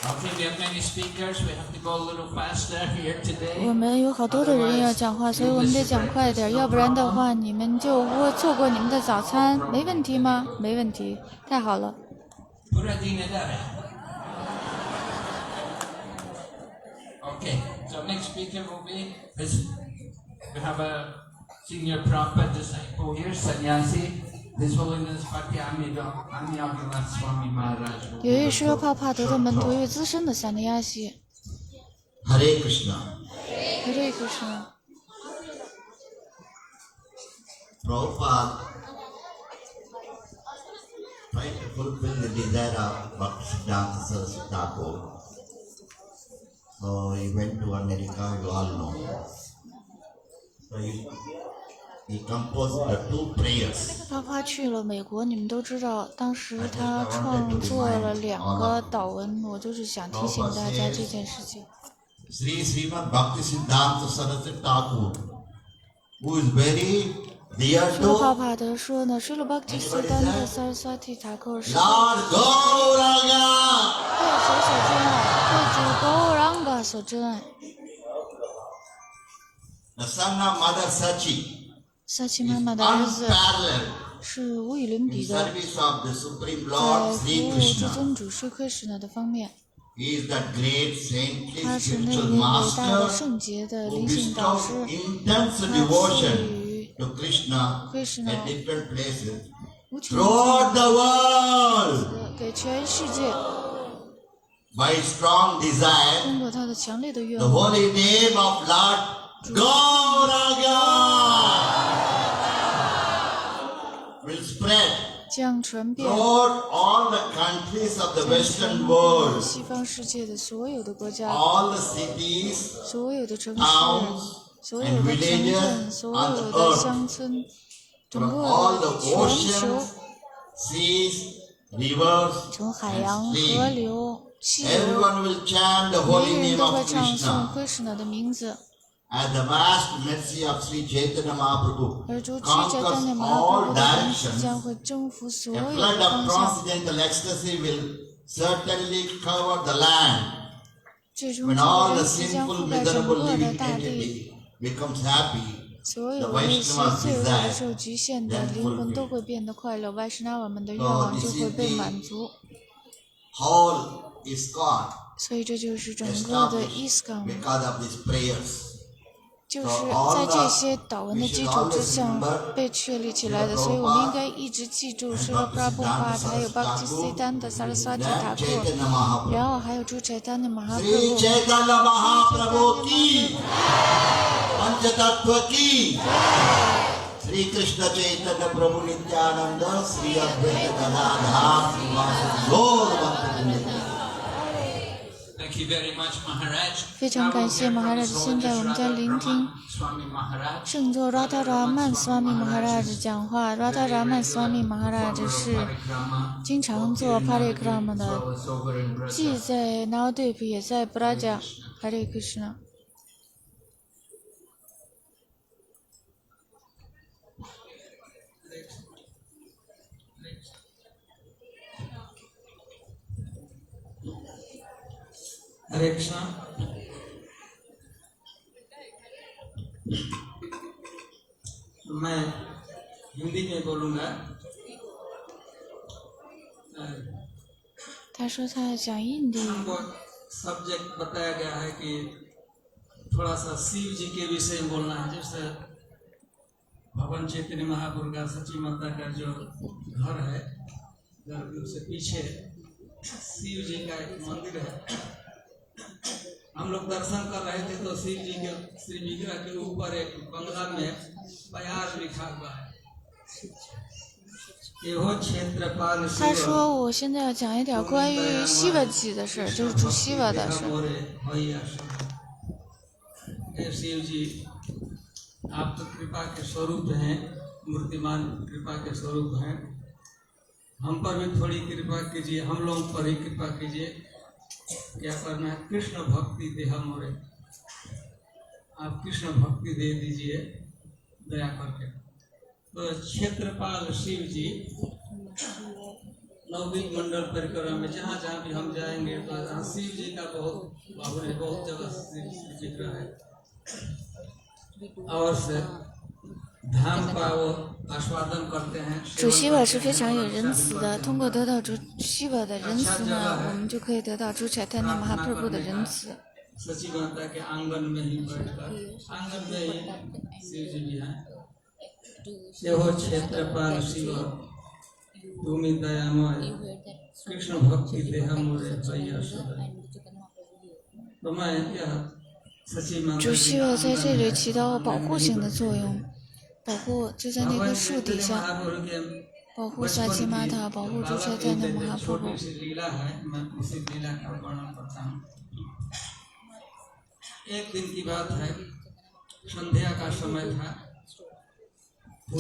Okay, we have many speakers. We have to go a little faster here today. 我们有好多的人要讲话，所以我们得讲快点，要不然的话你们就会错过你们的早餐，没问题吗？没问题，太好了。 Okay, so next speaker will be we have a senior Prabhupada disciple here, sannyasi, His Holiness Bhakti Amiyavilas Swami Maharaj. 有一位是帕帕德的门徒，一位资深的萨尼亚西。 Hare Krishna. Hare Krishna. Prabhupada tried to fulfill the desire of Bhaktisiddhanta Saraswati Thakur. So he went to America, you all know. So he composed the two prayers. 帕帕去了美国，你们都知道，当时他创作了2个祷文，我就是想提醒大家这件事情。 Sri Srimad Bhaktisiddhanta Saraswati Thakur, who is very dear 说帕 to 帕德说呢，施罗巴克斯丹的萨尔萨提塔克是 Lord Gauranga. 被谁所珍爱？被主高朗嘎所珍爱。 The son of Mother Sachi, 萨奇妈妈的儿子 unparalleled 是无与伦 in 比的， service of the Supreme 在 Lord 服 Sri 务至 Krishna. 尊主是克什纳的方面。 He is that great saintly 他是那 spiritual 位伟大的 master 圣洁的 who 灵性导 bestows 师， intense 他赐 devotion 予 to Krishna Krishna at different places 无穷的 throughout the world 给全世界， by strong desire 通过他的强烈的愿 the 望， holy name of Lord Gauranga. will spread 将传遍 throughout all the countries of the 将 Western 传遍 world, 西方世界的所有的国家、 all the cities, 所有的城市、 towns, 所有的城镇、所有的乡村，整 from 个 all 的 the 全球 oceans, seas, rivers, 从海洋、 and 河 streams. 流、溪流， Everyone will chant the holy 人人 name 都会 of 唱诵 Krishna. Krishna 的名字。 As the vast mercy of Sri Chaitanya Mahaprabhu 而主持者丹尼 conquers 马哈 all 布的恩赐 directions, 将会征服所 a 有 flood 的 of 方向。 transcendental ecstasy will certainly cover the land. 最终， When 这 all 个 the 恩赐将 sinful, 覆盖整 miserable 个的 living 大地， entity becomes happy, 所有 the 的那些 Vaishnavas 罪恶 desire 的受局限的 then 灵魂都 fulfilled. 会变得快乐，外什纳瓦们的愿 So 望 this 就 is 会被 the 满足。 whole ISKCON 所以这就是整个的 established ISKCON， because of these prayers. 就是在这些祷文的基础之上被确立起来的。所以我们应该一直记住施拉普拉布帕还有巴克提西丹的萨拉斯瓦提塔库，然后还有朱柴丹的马哈 Sri 布。 Chaitanya Mahaprabhu ki, Panchatattva ki, Sri Krishna Chaitanya Prabhu Nityananda, Sri Advaita Gadadhar, Srivasa Gaur Bhaktivinoda ki. Thank you very much, Maharaj. 非常感谢马哈拉吉。现在我们将聆听 Swami Maharaj. 圣座 Radharaman Swami Maharaj 讲话。Radharaman Swami Maharaj 是经常做 Parikrama 的， was over in Brazil. 既在 Navadvip 也在 Braja Hare Krishna。 हरे कृष्णा। मैं हिंदी में बोलूँगा। 他说他要讲印度语。 हमको subject बताया गया है कि थोड़ा सा शिव जी के विषय में बोलना है। जैसे भगवान चैतन्य महाप्रभु का सची माता का जो घर है, घर से पीछे शिव जी का एक मंदिर है। हम लोग दर्शन कर रहे थे तो शिव जी के श्री विग्रह के ऊपर एक बंगला में प्यार लिखा हुआ है। यहो क्षेत्रपाल 他说我现在要讲一点关于西瓦记的事，就是主西瓦的事。 शिव जी आप तो कृपा के स्वरूप हैं, मूर्तिमान कृपा के स्वरूप हैं। हम पर भी थोड़ी कृपा कीजिए, हम लोगों पर ही कृपा कीजिए। क्या करना है? कृष्ण भक्ति दे हमरे, आप कृष्ण भक्ति दे दीजिए दया करके। तो क्षेत्रपाल शिव जी नवदीप मंडल परिक्रमा में जहाँ जहाँ भी हम जाएंगे तो शिव जी का बहुत बाबू बहुत जगह शिव विग्रह है। और से धाम का वो आस्वादन करते हैं। 主西瓦是非常有仁慈的，通过得到主西瓦的仁慈呢，我们就可以得到主柴丹尼马哈普布的仁慈。 सची माता के आंगन में ही बैठकर आंगन में ही शिव जी भी हैं। यहो क्षेत्रपाल शिव तुमी दयामय, कृष्ण भक्ति दे हमरे भैया सदा। तो मैं यह सची माता 主西瓦在这里起到保护性的作用，保护就在那棵树底下，保护萨基玛塔，保护主柴丹尼马哈普布。 छोटी सी लीला है, मैं उसी लीला का वर्णन करता हूँ। एक दिन की बात है, संध्या का समय था।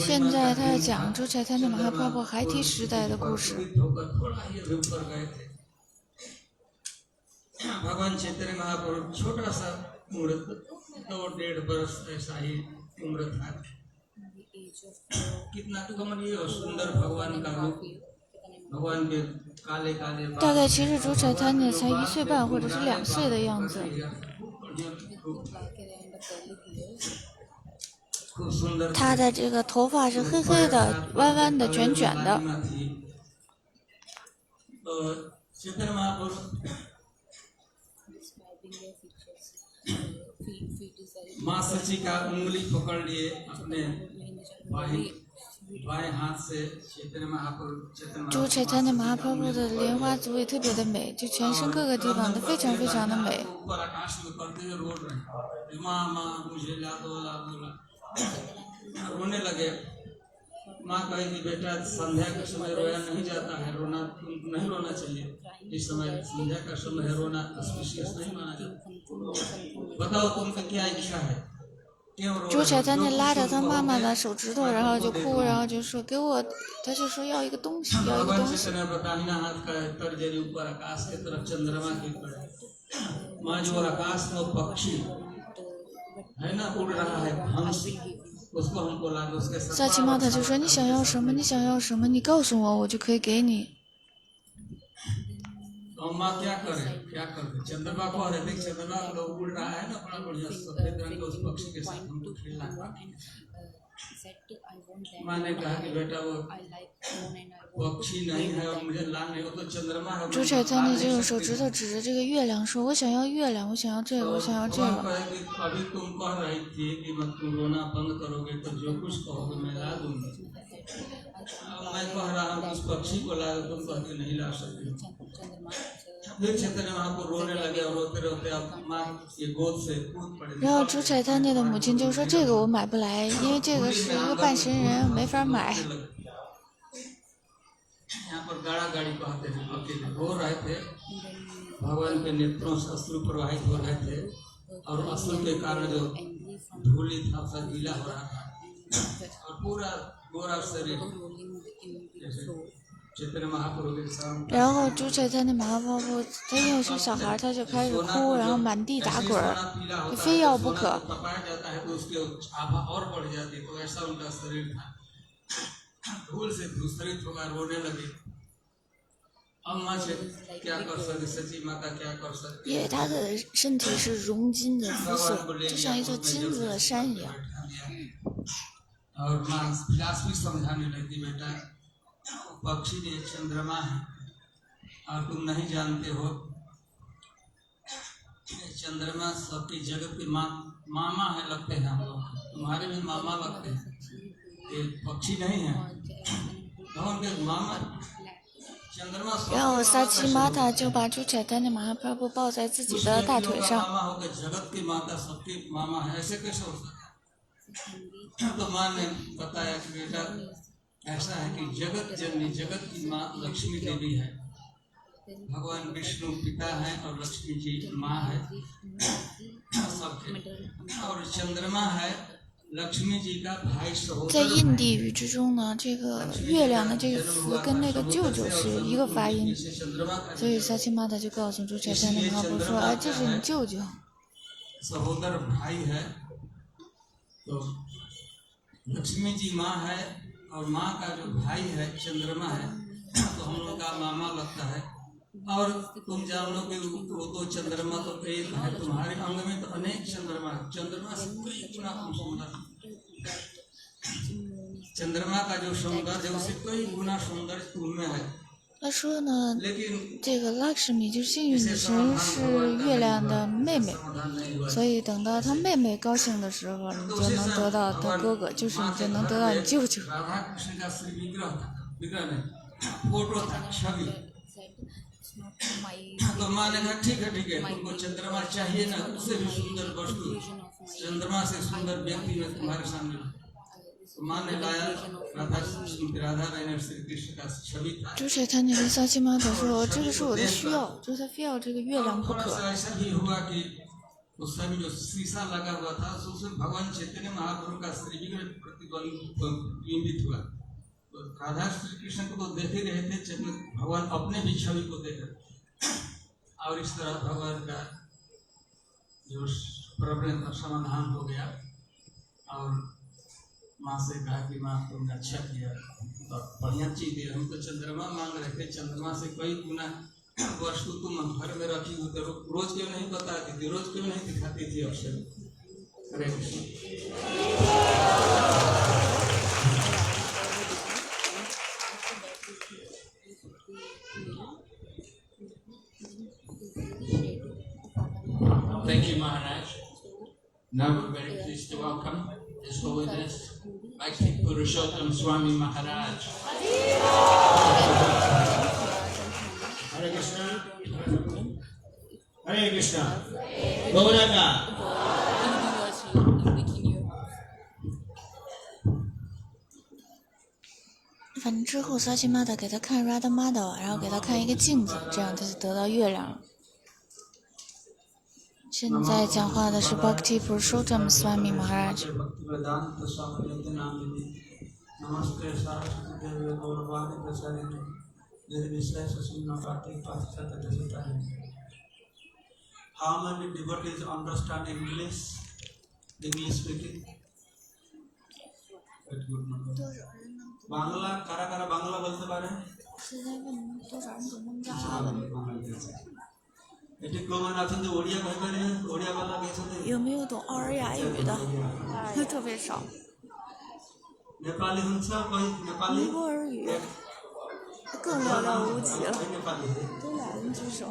现在他要讲主柴丹尼马哈普布孩提时代的故事。 थोड़ा ही ऊपर गए थे। भगवान चैतन्य महाप्रभु छोटा सा उम्र, 2-1.5 वर्ष ऐसा ही उम्र था। कितना कमनीय और सुंदर भगवान का रूप, भगवान के काले काले 大概其实主柴丹尼才1岁半或者是2岁的样子。 他的这个头发是黑黑的、弯弯的、卷卷的。 माँ सची का उंगली पकड़ लिए अपने बाएं हाथ से चैतन्य महाप्रभु 主柴丹尼马哈普布的莲花足也特别的美，就全身各个地方都非常非常的美。 ऊपर आकाश में करते हुए रोड रहे, माँ माँ मुझे ला दो ला दो ला। रोने लगे। माँ कहे कि बेटा संध्या के समय रोया नहीं जाता है, रोना नहीं रोना चाहिए, इस समय संध्या का समय है, रोना स्पेशियस नहीं माना जाता। बताओ तुमका क्या इच्छा है, क्यों रो 朱 रहे 彩 हो? 他 जो 那 कुछ 拉着他 तुम 妈妈 कहोगे 的手指头，然后就哭，然后就说给我，他就说要一个东西，要一个 भगवान 东 से 西。 कहना बताहिना हाथ का तर्जनी ऊपर आकाश के तरफ चंद्रमा की तरफ। माँ जो आकाश में पक्षी है ना उड़ रहा है हंस, उसको हमको ला दो, उसके साथ 萨琪玛塔就说你想要什么？你想要什么？你告诉我，我就可以给你。 तो माँ क्या करे, क्या करते? चंद्रमा को हरे देख, चंद्रमा लोग उड़ रहा है ना बड़ा बढ़िया सफेद रंग का, उस पक्षी के साथ हमको खेलना है। माँ ने कहा कि बेटा वो पक्षी नहीं है और मुझे लाने, वो तो चंद्रमा है। 朱彩他那就用手指头指着这个月亮说：“我想要月亮，我想要这个，我想要这 भगवान 个。 कहे कि अभी तुम कह रही थी कि मत तुम रोना बंद करोगे तो जो कुछ कहोगे मैं ला दूंगी। अब मैं कह रहा हूँ उस पक्षी को ला दो, तुम कहते नहीं ला सकते। फिर चैतन्य महाप्रभु रोने लगे और रोते रोते अब माँ के गोद से कूद पड़े। 然后朱彩他那的母亲就说：“这个我买不来，因为这个是一个半神人，没法买。 यहाँ पर गाड़ा गाड़ी कहते थे, अकेले रो रहे थे, भगवान के नेत्रों से अश्रु प्रवाहित हो रहे थे और अश्रु के कारण जो धूली था सब गीला हो रहा था और पूरा गोरा शरीर जैसे चैतन्य महाप्रभु के सामने। 然后朱彩他那麻婆婆，他因为是小孩，他就开始哭，然后满地打滚儿，非要不可。 तपाया जाता है तो उसकी आभा और बढ़ जाती, तो ऐसा उनका शरीर था। धूल से दूसरित होकर रोने लगे। अम्मा से क्या कर सकते, सची माता क्या कर सकती? 因为他的身体是熔金的肤色，就像一座金子的山一样。 और माँ विलास भी समझाने लगी, बेटा पक्षी ने चंद्रमा है और तुम नहीं जानते हो, चंद्रमा सबकी जगत के मामा है, लगते हैं हम लोग, तुम्हारे भी मामा लगते हैं, ये पक्षी नहीं है तो उनके मामा। 然后萨琪玛塔就把朱彩丹的马哈帕布抱在自己的大腿上。 मामा होकर जगत की माता सबकी मामा है, ऐसे कैसे हो सकता है? तो माँ ने बताया कि बेटा ऐसा है कि जगत जननी, जगत की माँ लक्ष्मी देवी है, भगवान विष्णु पिता है और लक्ष्मी जी माँ है सबके, और चंद्रमा है लक्ष्मी जी का भाई सहोदर। 在印地语之中呢，这个月亮的这个词跟那个舅舅是一个发音，所以萨琪玛塔就告诉朱彩丹的马哈布说：“哎，这是你舅舅。” सहोदर भाई है, तो लक्ष्मी जी माँ है और माँ का जो भाई है चंद्रमा है, तो हम लोग का मामा लगता है। और तुम जान लो कि वो तो चंद्रमा तो एक है, तुम्हारे अंग में तो अनेक चंद्रमा है, चंद्रमा से कई गुना सुंदर, चंद्रमा का जो सौंदर्य उससे कई गुना सौंदर्य तुम्हें है। 他说呢，这个拉克什米就是幸运女神是月亮的妹妹，所以等到她妹妹高兴的时候，你就能得到她哥哥，就是你就能得到你舅舅。 तो माँ ने कहा ठीक है तुमको चंद्रमा चाहिए ना, उससे भी सुंदर वस्तु, चंद्रमा से सुंदर व्यक्ति में तुम्हारे सामने। तो माँ ने लाया राधा रानी और श्री कृष्ण का छवि था। 朱彩丹就跟萨琪玛塔说：“这个是我的需要，就是他非要这个月亮不可。” ऐसा भी हुआ कि उस समय जो शीशा लगा हुआ था उसमें भगवान चैतन्य महाप्रभु का श्री विग्रह प्रतिबिंबित हुआ। तो राधा श्री कृष्ण को तो देख ही रहे थे, चैतन्य भगवान अपने भी छवि को देख रहे, और इस तरह भगवान का जो प्रॉब्लम का समाधान हो गया। और माँ से कहा कि माँ तुमने अच्छा किया, तो बढ़िया चीज दी, हम तो चंद्रमा मांग रहे थे, चंद्रमा से कई गुना वस्तु तुम घर में रखी हो, तो रोज क्यों नहीं बताती थी, रोज क्यों नहीं दिखाती थी अवसर। हरे Krishna. Thank you, Maharaj. Now we're very pleased to welcome His Holiness Bhakti Purushottam Swami Maharaj. Hare Krishna. Hare Krishna. Gauranga. 之后，萨奇玛达给他看 Radha Madhava， 然后给他看一个镜子，这样他就得到月亮了。现在讲话的是 Bhakti Purushottam Swami Maharaj。How many devotees understand English? English speaking? Bangla कारा कारा बांग्ला बोलते पारे? Eighty common आसन जो ओडिया कह पारे ओडिया वाला कैसे थे? 有没有懂奥尔雅语的？特别少。 नेपाली हंसा कोई नेपाली? 尼泊尔语更寥寥无几了，都2人之手。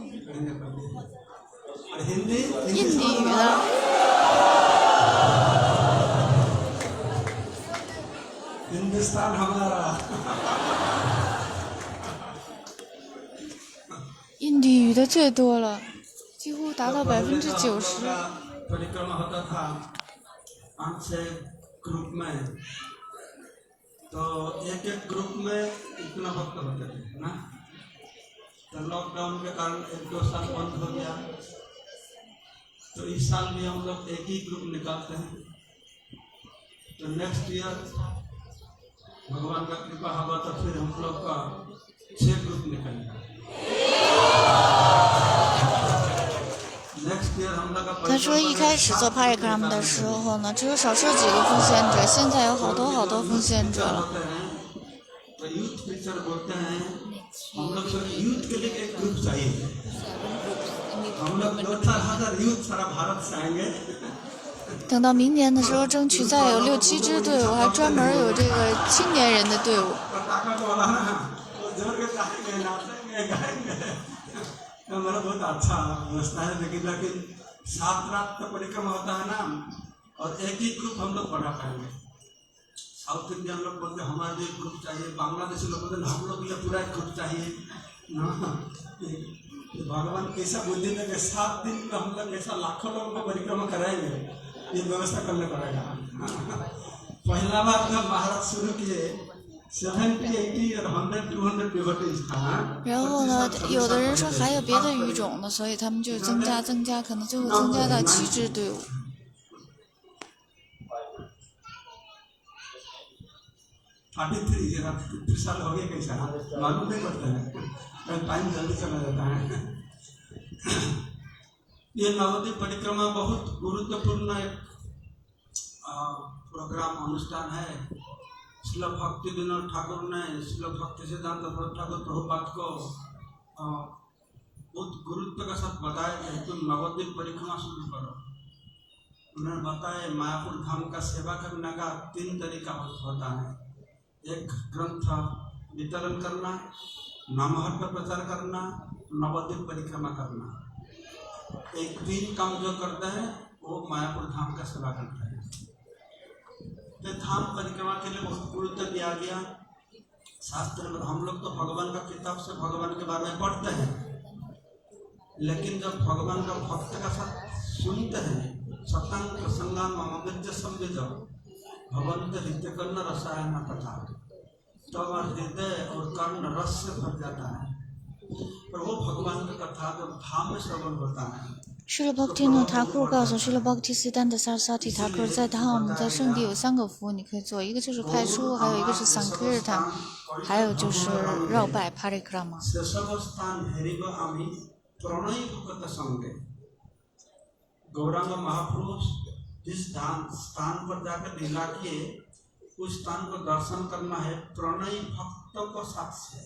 और हिंदी? 印地语的。 हिंदुस्तान हमारा 印地语的最多了，几乎达到90%。 परिक्रमा होता था 5-6 ग्रुप में, तो एक ग्रुप में इतना भक्त होते थे ना। तो लॉकडाउन के कारण 1-2 साल बंद हो गया, तो इस साल भी हम लोग एक ही ग्रुप निकालते हैं। तो नेक्स्ट ईयर भगवान का कृपा होगा तो फिर हम लोग का 6 ग्रुप निकलेगा।他说一开始做 Parikrama 的时候呢，只有少数几个奉献者，现在有好多奉献者了。 हम लोग यूथ के लिए एक ग्रुप चाहिए। हम लोग 2-4 यूथ सारा भारत से आएंगे। 等到明年的时候，争取再有6-7支队伍，还专门有这个青年人的队伍。 हमारा बहुत अच्छा व्यवस्था है, लेकिन 7 रात का परिक्रमा होता है ना, और एक ही ग्रुप हम लोग बढ़ा पाएंगे। साउथ इंडियन लोग बोलते हैं हमारे लिए ग्रुप चाहिए, बांग्लादेशी लोग बोलते हैं हम लोग के लिए पूरा एक ग्रुप चाहिए ना। भगवान कैसा बुद्धि में 7 दिन में हम लोग ऐसा लाखों लोगों को परिक्रमा कराएंगे, ये व्यवस्था करना पड़ेगा। पहला बार जब महाराज शुरू किए 70-80 और 100-200 devotees था। 然后呢，有的人说还有别的语种呢，所以他们就增加，可能最后增加到7支队伍。 33 साल हो गए कैसा मालूम नहीं पड़ता है, टाइम जल्दी चला जाता है। ये नवद्वीप परिक्रमा बहुत गुरुत्वपूर्ण एक प्रोग्राम अनुष्ठान है। श्रील भक्ति विनोद ठाकुर ने श्रील भक्ति सिद्धांत ठाकुर प्रभुपाद को बहुत गुरुत्व के साथ बताया कि तुम नवद्वीप परिक्रमा शुरू करो। उन्होंने बताया मायापुर धाम का सेवा करने का 3 तरीका होता है। एक ग्रंथ वितरण करना, नामहर का प्रचार करना, नवद्वीप परिक्रमा करना। एक 3 काम जो करते हैं वो मायापुर धाम का सेवा करते हैं। तो धाम परिक्रमा के लिए बहुत गुरुत्व दिया गया शास्त्र में। हम लोग तो भगवान का किताब से भगवान के बारे में पढ़ते हैं, लेकिन जब भगवान का भक्त का साथ सुनते हैं सतंग प्रसंगान ममविद्य संविद भगवंत हृदय कर्ण रसायन कथा, तब हृदय और कर्ण रस से भर जाता है। पर वो भगवान का कथा जब धाम में श्रवण होता है। 施了 Bhaktivinoda Thakur 告诉施了 Bhaktisiddhanta Saraswati Thakur， 在Dham在圣地有3个服务你可以做，一个就是派书，还有一个是 Sankirtan， 还有就是绕拜 Parikrama。 Gaurang महापुरुष जिस स्थान पर जाकर लीला किए उस स्थान को दर्शन करना है प्रणयी भक्तों को साथ से,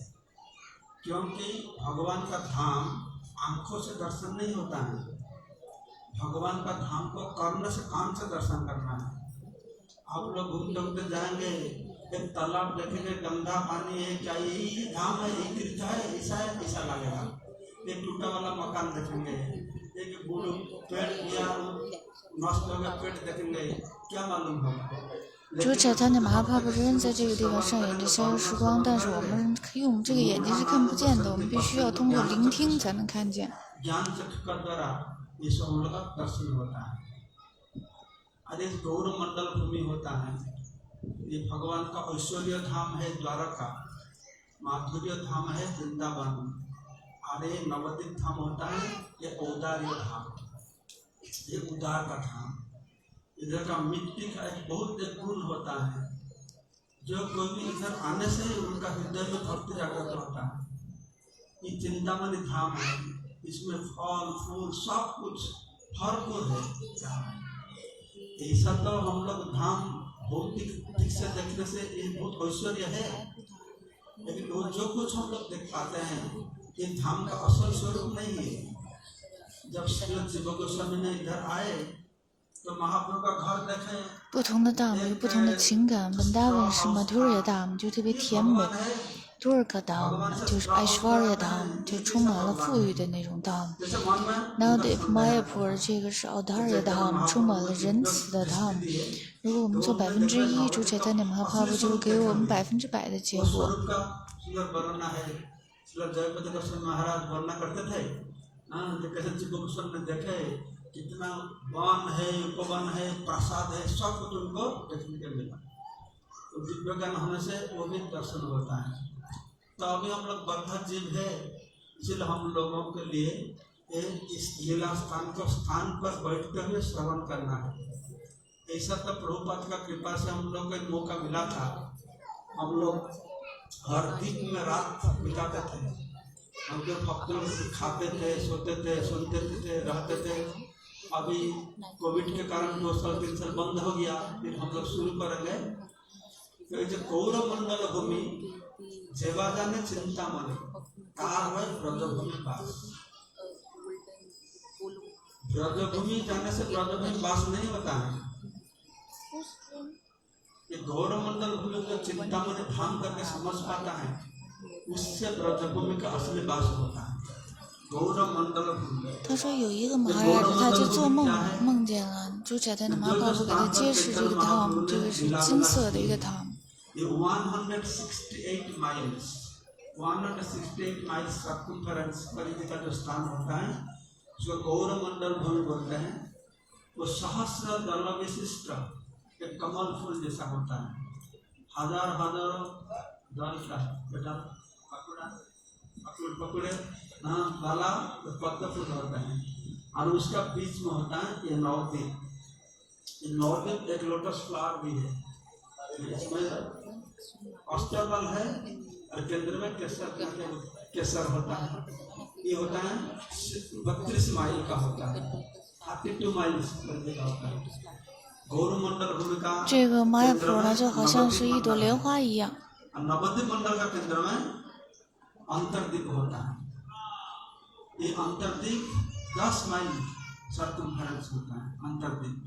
क्योंकि भगवान का धाम आंखों से दर्शन नहीं होता है। भगवान का धाम को कर्ण से कान से दर्शन करना है। आप लोग घूमते जाएंगे, एक तालाब देखेंगे, गंदा पानी है, क्या यही धाम है, यही तीर्थ है, ऐसा है, ऐसा लगेगा। एक टूटा वाला मकान देखेंगे, एक बूढ़ पेड़ या नष्ट हो गया पेड़ देखेंगे, क्या मालूम होगा। 主宰他的马帕布人在这个地方上演着逍遥时光，但是我们用这个眼睛是看不见的，我们必须要通过聆听才能看见。 ज्ञान चक्षु द्वारा ये सब लोग का दर्शन होता है। अरे गौर मंडल भूमि होता है, ये भगवान का ऐश्वर्य धाम है द्वारका। माधुर्य धाम है वृंदावन, और ये नवद्वीप धाम होता है ये औदार्य धाम, ये उदार का धाम। इधर का मिट्टी का एक बहुत एक गुण होता है, जो कोई भी इधर आने से ही उनका हृदय में भक्ति जागृत होता है। ये चिंतामणि धाम है, इसमें फल फूल सब कुछ भरपूर है। ऐसा तो हम लोग धाम भौतिक से देखने से ये बहुत ऐश्वर्य है, लेकिन वो जो कुछ हम लोग देख पाते हैं ये धाम का असल स्वरूप नहीं है। जब श्री जीव गोस्वामी ने इधर आए तो महाप्रभु का घर देखे। 不同的 Dham 有不同的情感。Vrindavan 是 Madhurya Dham， 就特别甜美。Dwarka Dham 就是 Aishwarya Dham， 就充满了富裕的那种 Dham。Navadvip Mayapur 这个是 Audarya Dham， 充满了仁慈的 Dham。如果我们做1%，主Chaitanya Mahaprabhu就会给我们100%的结果。 कितना वन है, उपवन है, प्रसाद है, सब कुछ उनको देखने को मिला। तो दिव्य ज्ञान होने से वो भी दर्शन होता है। तो अभी हम लोग बद्ध जीव है, इसलिए हम लोगों के लिए इस लीला स्थान को स्थान पर बैठते हुए श्रवण करना है। ऐसा तो प्रभुपाद का कृपा से हम लोग को मौका मिला था। हम लोग हर दिन में रात बिताते थे, हम लोग भक्तों से खाते थे, सोते थे, सुनते थे, रहते थे। अभी कोविड के कारण 2 साल 3 साल बंद हो गया, फिर हम लोग शुरू करेंगे। तो जो गौरमंडल भूमि जेवा जाने चिंतामणि कार है ब्रजभूमि पास। ब्रजभूमि जाने से ब्रजभूमि पास नहीं होता है। ये गौरमंडल भूमि को चिंतामणि धाम करके समझ पाता है, उससे ब्रजभूमि का असली वास होता है। 他说有一个马哈拉，他就做梦，梦见了主Chaitanya Mahaprabhu给他揭示这个 Dham， 这个是金色的一个 Dham。 168 miles circumference परिधि का जो स्थान होता है उसको गौरमंडल भूमि बोलते हैं। वो सहस्र दल विशिष्ट एक कमल फूल जैसा होता है, हजारों दल का बेटा पकड़े वाला पद्म फूल होता है, और उसका बीच में होता है ये नवद्वीप। ये नवद्वीप एक लोटस फ्लावर भी है, इसमें अष्टदल है और केंद्र में केसर होता है। ये होता है 32 माइल का होता है, 32 माइल्स का होता है। गौरमंडल भूमि का 这个玛雅普呢，就好像是一朵莲花一样。 नवद्वीप मंडल का केंद्र में अंतर्द्वीप होता है। ये अंतर्द्वीप 10 माइल सर्कमफेरेंस होता है अंतर्द्वीप।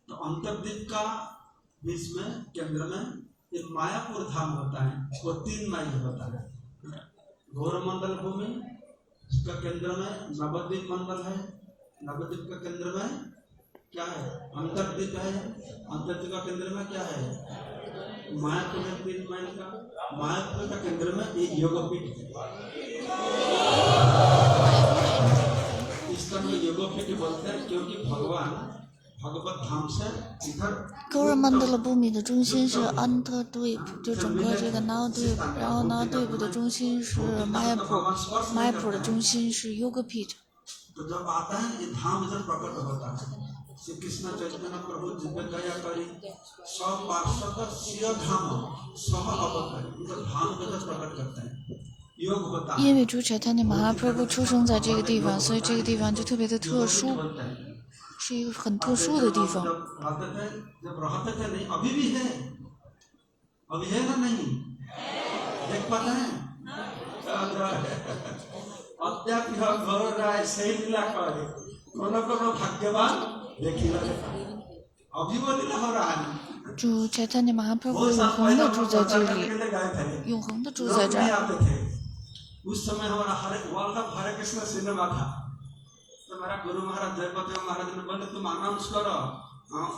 तो अंतर्द्वीप का बीच में केंद्र में एक मायापुर धाम होता है, वो 3 माइल होता है। गौरमंडल भूमि का केंद्र में नवद्वीप मंडल है, नवद्वीप का केंद्र में क्या है? अंतर्द्वीप है। अंतर्द्वीप का केंद्र में क्या है? मायापुर है 3 माइल का। मायापुर का केंद्र में एक योगपीठ है। इसका योगपीठ बोलते हैं क्योंकि भगवान भगवत धाम से इधर Gauramandala Bhumi 的中心是安特对普，就整个这个 Navadvip， 然后 Navadvip 的中心是 Mayapur， 的中心是 Yogapith。 तो जब आता है ये धाम इधर प्रकट होता है। श्री कृष्ण चैतन्य प्रभु दिव्य दया करी सब पार्षद सिय धाम सह अवतरी, इधर धाम इधर प्रकट करते हैं। योग होता है।因为主Chaitanya Mahaprabhu出生在这个地方，所以这个地方就特别的特殊，是一个很特殊的地方。 जब रहते थे नहीं, अभी भी है, अभी है ना नहीं देख पाते हैं। अद्यापि घर राय सही लीला करे कोनो भाग्यवान देखी रहे, अभी वो लीला हो रहा है। 主 Chaitanya Mahaprabhu 永恒的住在这里，永恒的住在这儿。 उस समय हमारा world of Hare Krishna cinema था, तो मेरा गुरु महाराज जयपति महाराज ने बोले तुम अनाउंस करो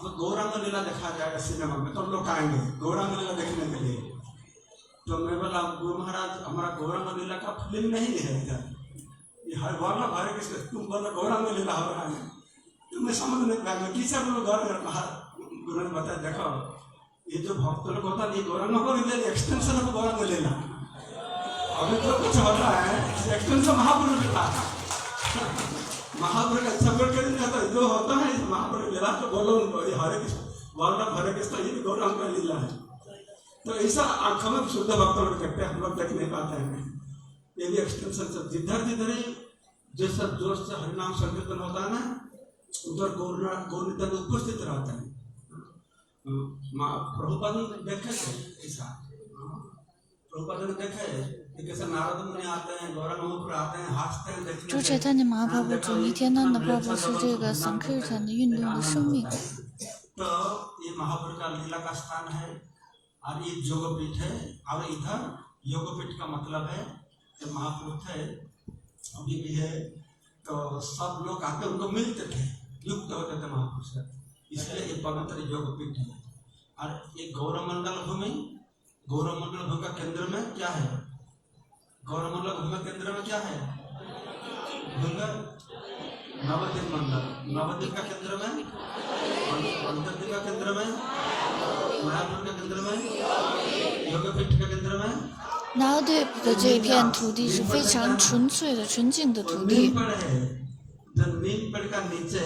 तो गौरांग लीला देखा जाएगा सिनेमा में, तो हम लोग आएंगे गौरांग लीला देखने के लिए। तो मैं बोला गुरु महाराज हमारा गौरांग लीला का फिल्म नहीं है इधर, ये वर्ल्ड ऑफ हरे कृष्ण, तुम बोलो गौरांग लीला हो रहा है, तो मैं समझ नहीं पाएंगे टीचर लोग गुरु ने बताया देखो ये जो भक्त लोग होता है ये गौरांग को ले एक्सटेंशन को गौरांग लीला अभी तो कुछ होता है एक्सटेंशन महापुरुष भी था महापुरुष का सपोर्ट कर दिया तो जो होता है इस महापुरुष मेरा तो बोलो उनको ये हरे कृष्ण वर्णम हरे कृष्ण ये भी गौरव का लीला है। तो ऐसा आंखों में शुद्ध भक्त लोग कहते हैं, हम लोग देख नहीं पाते हैं। ये भी एक्सटेंशन से जिधर जिधर जैसा जोर से हरिनाम संकीर्तन होता है ना उधर गौरनिधन उपस्थित रहता है। प्रभुपाद ने देखे थे ऐसा, प्रभुपाद ने देखे कैसे नारद मुनि आते हैं गौरंग आते हैं हंसते हैं देखने।朱彩丹的马帕布主，一天丹的帕布是这个 Sankirtan 的运动的生命。 तो ये महापुरुष का लीला का स्थान है और ये योगपीठ है। और इधर योगपीठ का मतलब है कि महापुरुष है अभी भी है तो सब लोग आके उनको मिलते थे, युक्त होते थे महापुरुष, इसलिए ये पवित्र योगपीठ है। और ये गौरमंडल भूमि का केंद्र में क्या है? गौरमंडल भूमि केंद्र में क्या है? नवद्वीप मंडल, नवद्वीप का केंद्र में, अंतर्द्वीप का केंद्र में, मायापुर का केंद्र में, योगपीठ का केंद्र में। Navadvip 的这片土地是非常纯粹的、纯净的土地。 नीम पेड़ का नीचे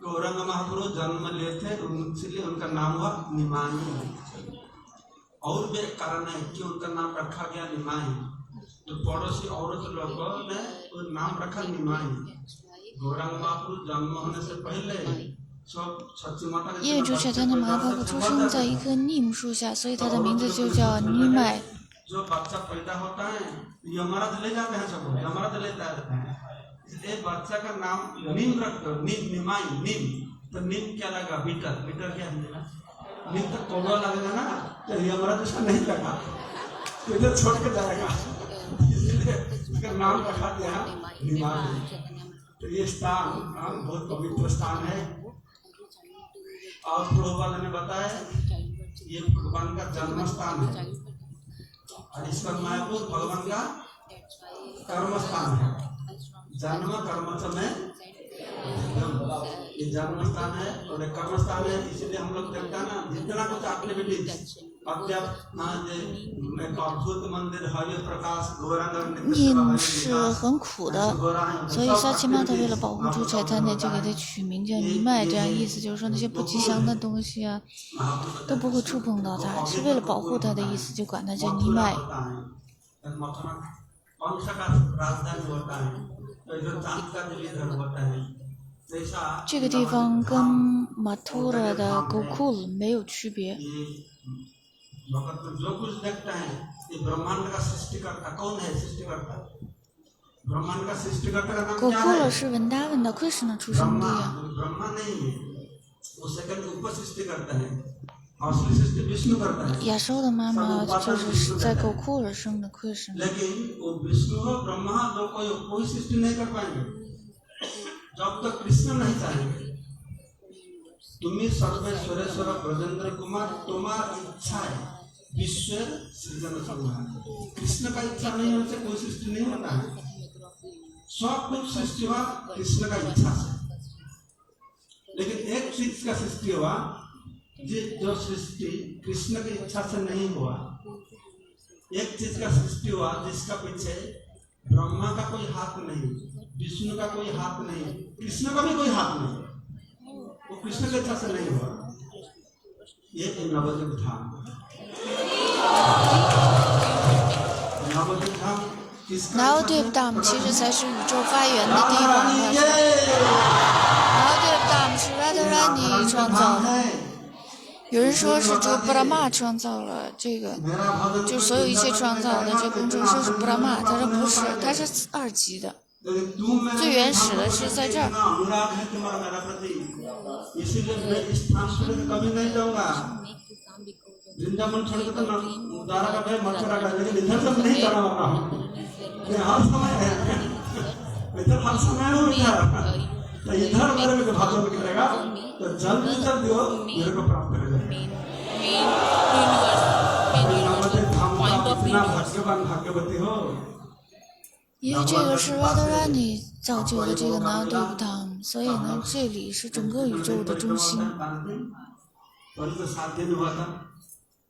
गौरंग महापुरुष जन्म लिए थे, इसलिए उनका नाम हुआ निमाई। और भी एक कारण है कि उनका नाम रखा गया निमाई। तो पड़ोसी औरत लोगों ने वो नाम रखा निमाई। गौरंग महापुरुष जन्म होने से पहले सब सच्ची माता के 因为朱彩丹的马帕布出生在一棵尼木树下，所以他的名字就叫尼麦。 जो बच्चा पैदा होता है यमराज ले जाते हैं सबको, यमराज लेता रहता है। इसलिए बच्चा का नाम नीम रख दो, नीम निमाई नीम। तो नीम क्या लगा? बीटर, बीटर क्या है? नीम तो कौवा लगेगा ना, तो यमराज उसका नहीं लगा, तो इधर छोड़ के जाएगा, इसलिए उसका नाम रखा गया निमाई। तो ये स्थान बहुत पवित्र स्थान है। और प्रभुपाद ने बताया ये भगवान का जन्म स्थान है और ईश्वर मायापुर भगवान का कर्म स्थान है। जन्म कर्म में ये जन्म स्थान है और एक कर्म स्थान है। इसलिए हम लोग देखते हैं ना जितना कुछ एक्टिविटीज अद्भुत मंदिर हरे प्रकाश गौरंग 尼木是很苦的，所以沙琪玛他为了保护朱彩丹呢，就给他取名叫尼麦，这样意思就是说那些不吉祥的东西啊都不会触碰到他，是为了保护他的意思，就管他叫尼麦。 这个地方跟马图拉的 Gokul 没有区别。 जो कुछ देखते हैं ये ब्रह्मांड का सृष्टिकर्ता कौन है? सृष्टिकर्ता ब्रह्मांड का सृष्टिकर्ता का नाम क्या है? Gokul 是文达文的Krishna出生地啊。 ब्रह्मा नहीं है, वो सेकंड ऊपर सृष्टि करता है, असली सृष्टि विष्णु करता है। 亚洲的妈妈就是在 Gokul 生的 Krishna。 लेकिन वो विष्णु और ब्रह्मा दो कोई सृष्टि नहीं कर पाएंगे जब तक कृष्ण नहीं चाहेंगे। तुम्हें सर्वेश्वरेश्वर ब्रजेंद्र कुमार तुम्हारी इच्छा है विश्व सृजन संहार। कृष्ण का इच्छा नहीं होने से कोई सृष्टि नहीं होता है। सब कुछ सृष्टि हुआ कृष्ण का इच्छा से। लेकिन एक चीज का सृष्टि हुआ जो सृष्टि कृष्ण की इच्छा से नहीं हुआ। एक चीज का सृष्टि हुआ जिसका पीछे ब्रह्मा का कोई हाथ नहीं, विष्णु का कोई हाथ नहीं, कृष्ण का भी कोई हाथ नहीं। वो कृष्ण की इच्छा से नहीं हुआ। ये नवद्वीप धाम। नवद्वीप धाम Navadvip Dam 其实才是宇宙发源的地方。Navadvip Dam 是 Radharani 创造的。有人说是这个布拉玛创造了这个，就是所有一切创造的这工程师是布拉玛，他说不是，他是2级的。 最原始的是在这儿。 Vrindavan छोड़ के तो द्वारका गए मथुरा गए, लेकिन इधर सब नहीं करा होगा। ये हर समय है, इधर हर समय हो इधर। तो इधर मेरे में भागवत करेगा तो जल्द से जल्द वो मेरे को प्राप्त कर जाएगा। भाग्यवान भाग्यवती हो। 因为这个是 Radharani 造就的这个 Navadvip Dam， 所以呢，这里是整个宇宙的中心。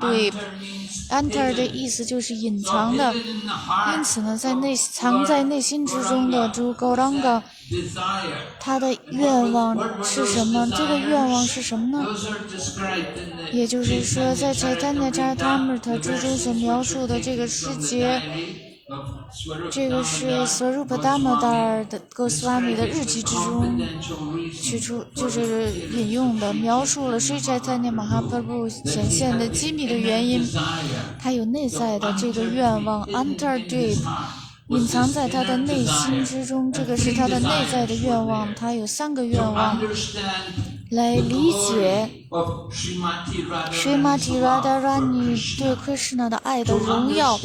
对 enter 的意思就是隐藏的，因此呢，藏在内心之中的诸高朗嘎，他的愿望是什么？这个愿望是什么呢？也就是说，在Chaitanya Charitamrita之中所描述的这个世界，这个是Swarupa Damodar的Goswami的日记之中取出，就是引用的，描述了Sri Chaitanya Mahaprabhu显现的机密的原因。他有内在的这个愿望 ，Antardvip， 隐藏在他的内心之中，这个是他的内在的愿望。他有3个愿望，来理解Srimati Radharani 对 Krishna 的爱的荣耀。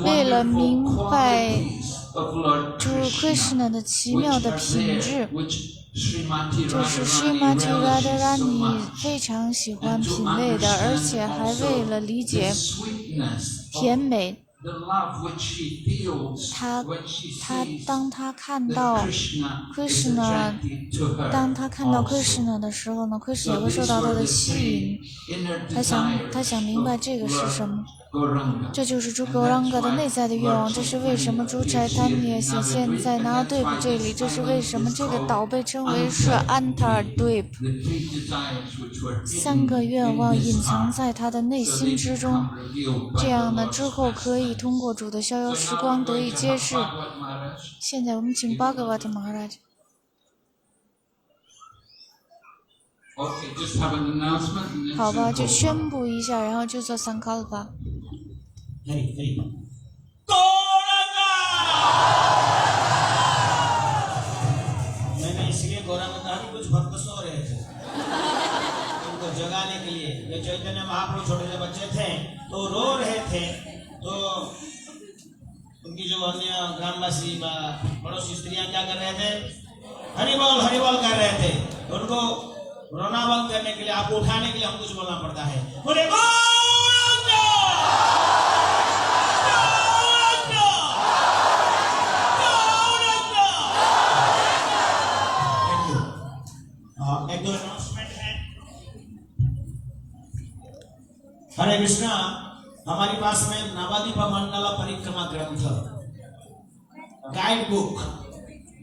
为了明白主 Krishna 的奇妙的品质，就是 Srimati Radharani 非常喜欢品味的，而且还为了理解甜美，当他看到 Krishna 的时候呢 ，Krishna 也会受到他的吸引。他想明白这个是什么。这就是诸格朗嘎的内在的愿望，这是为什么诸Chaitanya显现在Navadvip这里，这是为什么这个岛被称为是Antardvip。3个愿望隐藏在他的内心之中，这样呢之后可以通过主的逍遥时光得以揭示。现在我们请Bhagavata Maharaj。好吧，就宣布一下，然后就做Sankalpa。मैंने इसलिए गौरंग कहा कि कुछ भक्त सो रहे थे उनको जगाने के लिए। ये चैतन्य महाप्रभु छोटे से बच्चे थे तो रो रहे थे, तो उनकी जो अन्य ग्रामवासी व पड़ोसी स्त्रियां क्या कर रहे थे? हरि बोल कर रहे थे। तो उनको रोना बंद करने के लिए, आपको उठाने के लिए हम कुछ बोलना पड़ता है। बोले एक दो अनाउंसमेंट है। हरे कृष्णा, हमारे पास में नवद्वीप मंडल परिक्रमा ग्रंथ गाइड बुक,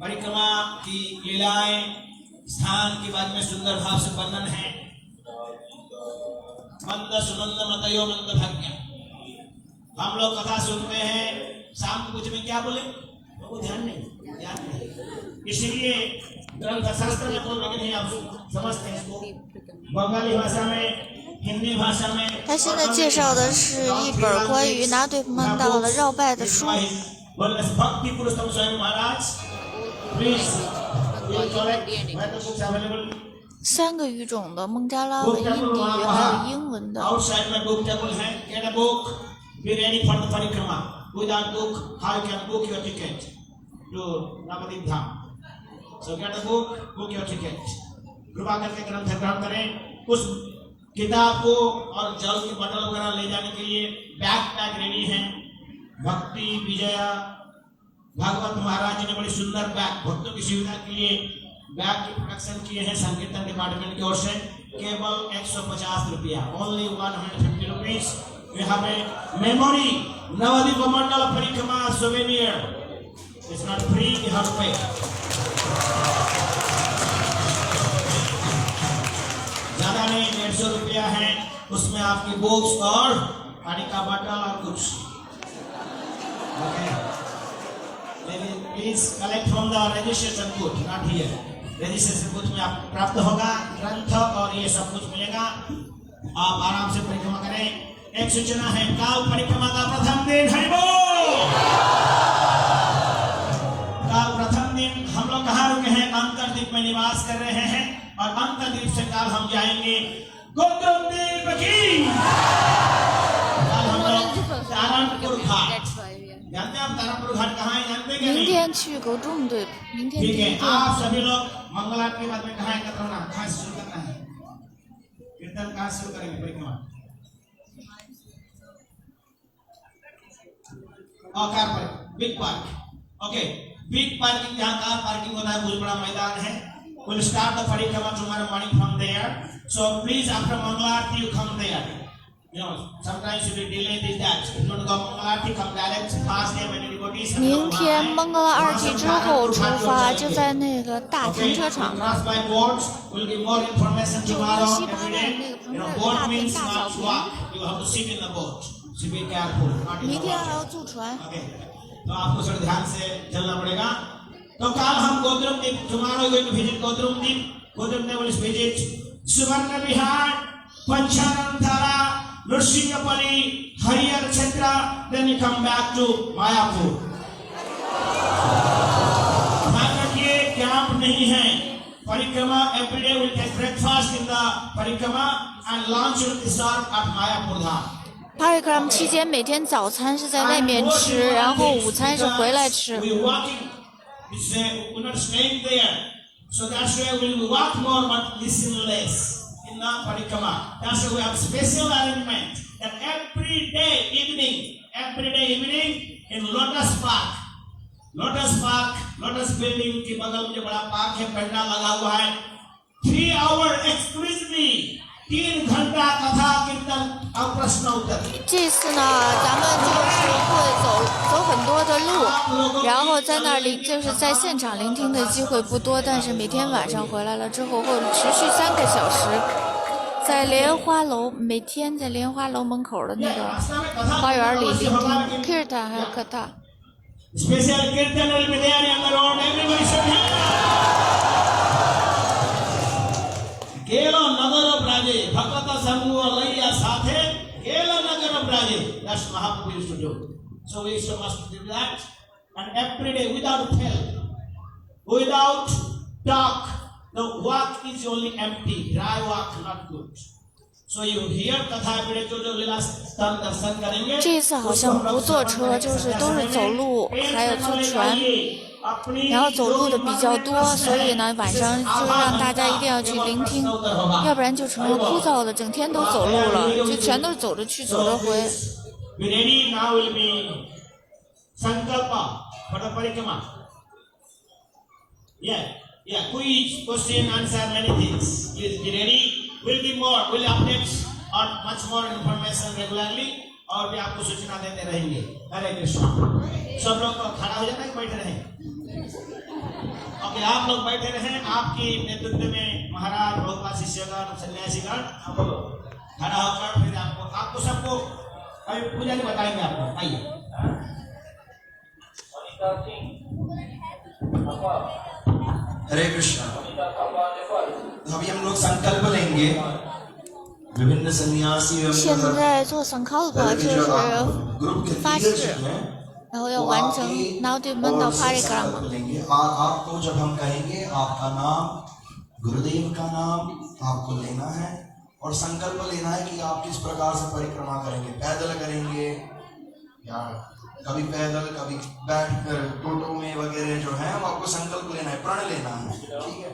परिक्रमा की लीलाएं, स्थान के बाद में सुंदर भाव से वर्णन है। मंद सुनंद मतयो मंद भाग्य, हम लोग कथा सुनते हैं, शाम को कुछ में क्या बोले तो ध्यान नहीं। इसलिए ग्रंथ शास्त्र में बोलने के नहीं, आप समझते हैं इसको बंगाली भाषा में, हिंदी भाषा में। 他现在介绍的是一本关于Navadvip Mandala的绕拜的书。भक्ति पुरुषोत्तम स्वयं महाराज, प्लीज3个语种的孟加拉文、印地语还有英文的。Outside my book table है, get a book, be ready for the परिक्रमा. Without book, how you can book your ticket to Navadvip Dham? So get a book, book your ticket. कृपा करके ग्रंथ ग्रहण करें। उस किताब को और जल की बोतल वगैरह ले जाने के लिए बैग पैक रेडी है। भक्ति विजया भागवत महाराज जी ने बड़ी सुंदर बैग भक्तों की सुविधा के लिए बैग की प्रोडक्शन किए हैं संकीर्तन डिपार्टमेंट की ओर से। केवल 150 रुपया, only 150 rupees. We have a memory Navadvip Mandal Parikrama souvenir, it's not free, you have to pay. ज्यादा नहीं, 150 रुपया है, उसमें आपकी बुक्स और पानी का बोतल और कुछ। Okay. Please collect from the registration booth, not here. Registration booth में आप प्राप्त होगा ग्रंथ और ये सब कुछ मिलेगा। आप आराम से परिक्रमा करें। एक सूचना है, काल परिक्रमा का प्रथम दिन हरि बोल। काल प्रथम दिन हम लोग कहाँ रुके हैं? अंतरद्वीप में निवास कर रहे हैं और अंतरद्वीप से काल हम जाएंगे गोकुलद्वीप की। काल हम लोग तारापुर घाट, जानते हैं आप तारापुर घाट कहाँ है? जानते हैं क्या? 明天去Gokuldvip，明天第 ठीक 一 है। 天。 आप सभी लोग मंगल आरती के बाद में कहाँ एकत्र होना, कहाँ से शुरू करना है? कीर्तन कहाँ शुरू करेंगे परिक्रमा? Car park, big park. Okay, big parking, जहाँ कार पार्किंग होता है, बहुत बड़ा मैदान है। We'll start the परिक्रमा tomorrow morning from there. So please after Mangal Aarti you come there. You know, sometimes if you delay this, that if you want to go Mangalarti, come direct, fast day when devotees have 明天孟格拉2T之后出发，就在那个大停车场那儿。 by boards, we'll give more information 9 月 tomorrow, 7、8 every 的 day. 那个旁 You 边 know, 的 boat 大 means 草 not 坪， walk. You have to sit in the boat. So be careful, not in the 明天还要 water. 坐船。 Okay. तो आपको थोड़ा ध्यान से चलना पड़ेगा। तो कल हम गोद्रुम द्वीप, tomorrow we are going to visit गोद्रुम द्वीप. गोद्रुम द्वीप will visit सुवर्ण विहार, पंचानंतरा, नृसिंहपल्ली, हरिहर क्षेत्र. Then we come back to Mayapur. ये कैंप नहीं है परिक्रमा every day will take breakfast in the परिक्रमा and lunch will start at Mayapur Dham. Parikram 期间每天早餐是在外面吃，然后午餐是回来吃。 We walking, we say we're not staying there, so that's why we will walk more but listen less in the परिक्रमा. That's why we have special arrangement that every day evening in Lotus Park, Lotus building के बगल में जो बड़ा park है, पंडाल लगा हुआ है. 3 hours exclusively, 3 घंटा कथा कीर्तन और प्रश्न उत्तर. 这次呢，咱们就是会走很多的路，然后在那里就是在现场聆听的机会不多，但是每天晚上回来了之后会持续3个小时，在莲花楼，每天在莲花楼门口的那个花园里聆听 Kirtan 还有 Katha。 Special kirtan will be there on the road. Everybody should have. Kelo Nagar Braje, Bhakata Sanghu Alaya Sathe, Kelo Nagar Braje. That's Mahaprabhu used to do. So we must do that. And every day without help, without talk, the walk is only empty. Dry walk not good. So you hear Katha every day, जो लीला स्थान दर्शन करेंगे. 这次好像不坐车，就是都是走路，还有坐船，然后走路的比较多，所以呢，晚上就让大家一定要去聆听，要不然就成了枯燥的，整天都走路了，就全都是走着去走着回。 We ready now will be Sankalpa for the Parikrama. Yeah, quiz, question, answer, many things. Please be ready. We'll give more, we'll update on much more information regularly और भी आपको सूचना देते रहेंगे. हरे कृष्ण. सब लोग खड़ा हो जाना है, बैठे रहें. ओके, आप लोग बैठे रहें. आपके नेतृत्व में महाराज, बहुपा शिष्यगण, सन्यासीगण खड़ा होकर फिर आपको सबको अभी पूजा नहीं बताएंगे आपको. आइए. हरे कृष्णा. अभी हम लोग संकल्प लेंगे विभिन्न सन्यासी 现在做संकल्प就是发誓，然后要完成 Naudimanda Parikrama。 और आपको जब हम कहेंगे आपका नाम, गुरुदेव का नाम आपको लेना है और संकल्प लेना है कि आप किस प्रकार से परिक्रमा करेंगे. पैदल करेंगे या कभी पैदल, कभी बैठ कर टोटो में वगैरह जो है, वो आपको संकल्प लेना है, प्रण लेना है. ठीक है.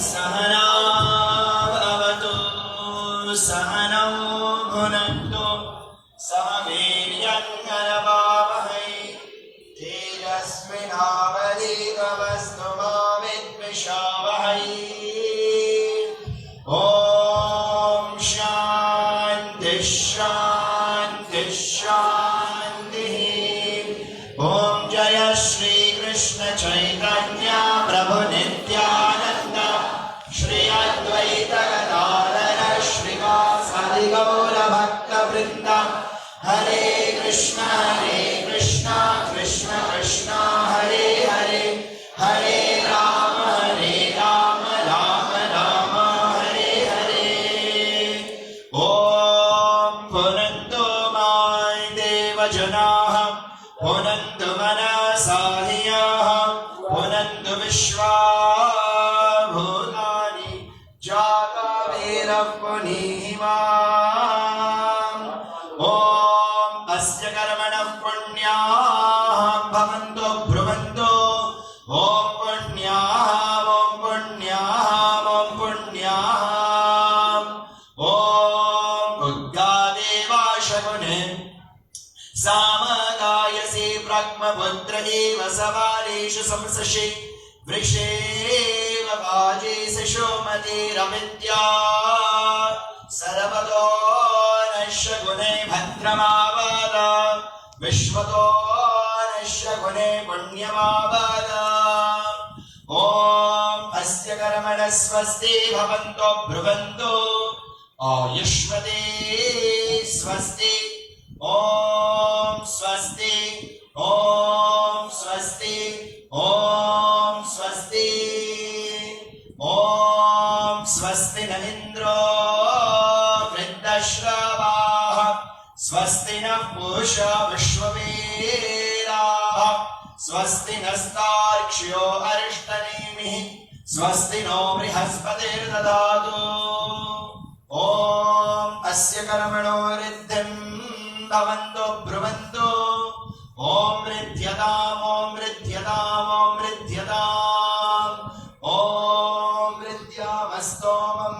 सहना भवतु सहनौ भुनक्तु सह वीर्यङ्करवावहै तेजस्विनावधीतमस्तु मा विद्विषावहै. ॐ शान्ति शान्ति शान्तिः. ॐ जय श्री कृष्ण चैतन्य प्रभु नित्यानंद श्री अद्वैत गदाधर श्रीवासादि गौर भक्त वृंद. हरे कृष्ण कृष्ण कृष्ण हरे हरे, हरे राम राम राम हरे हरे. ओम पुनन्तु माय देवजनाः, पुनन्तु मनसा धियाः, पुनन्तु विश्वा भूतानि जातावेरः पुनीहिमाम्. ओम अस्य कर्मणः पुण्याः भवन्तु ब्रुवन्तु. ओम पुण्याः ओम पुण्याः ओम पुण्याः. ओम उद्गादेवा शकुने सामगायसी ब्रह्मपुत्र एव सवालेषु संसशे वृषेव वाजे शिशोमतिरविद्या सर्वतो नश्य गुणे भद्रमावाद विश्वतो नश्य गुणे पुण्यमावाद ॐ अस्य कर्मणः स्वस्ति भवन्तो ब्रुवन्तु आयुष्मते स्वस्ति ॐ स्वस्ति ॐ स्वस्ति ॐ स्वस्ति ॐ स्वस्ति न इन्द्रो वृद्धश्रवाः स्वस्ति नः पूषा विश्ववेदाः स्वस्ति नस्तार्क्ष्यो अरिष्टनेमिः स्वस्ति नो बृहस्पतिर्ददातु ॐ अस्य कर्मणो रिद्धिं भवन्तो ब्रुवन्तु ॐ रिद्ध्यताम् ॐ रिद्ध्यताम् ॐ रिद्ध्यताम् ॐ रिद्यामस्तोमं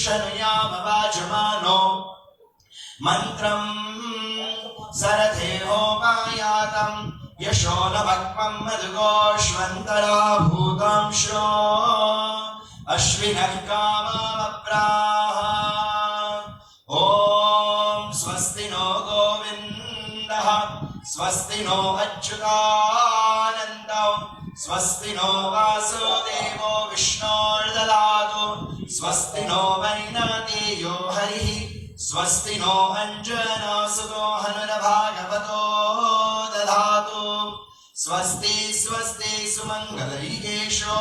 शनुयाम वाजमानो मन्त्रं सरथे होमायातं यशो न भक्मं मधुगोष्वन्तरा भूतांशो अश्विनः कामामप्राह ॐ स्वस्ति नो गोविन्दः स्वस्ति नो अच्युतानन्दो स्वस्ति नो वासुदेवो विष्णोर्ददातु स्वस्ति नो वैनातेयो हरिः स्वस्ति नो अञ्जनासुतो हनुरभागवतो दधातु स्वस्ति स्वस्ति सुमङ्गलैकेशो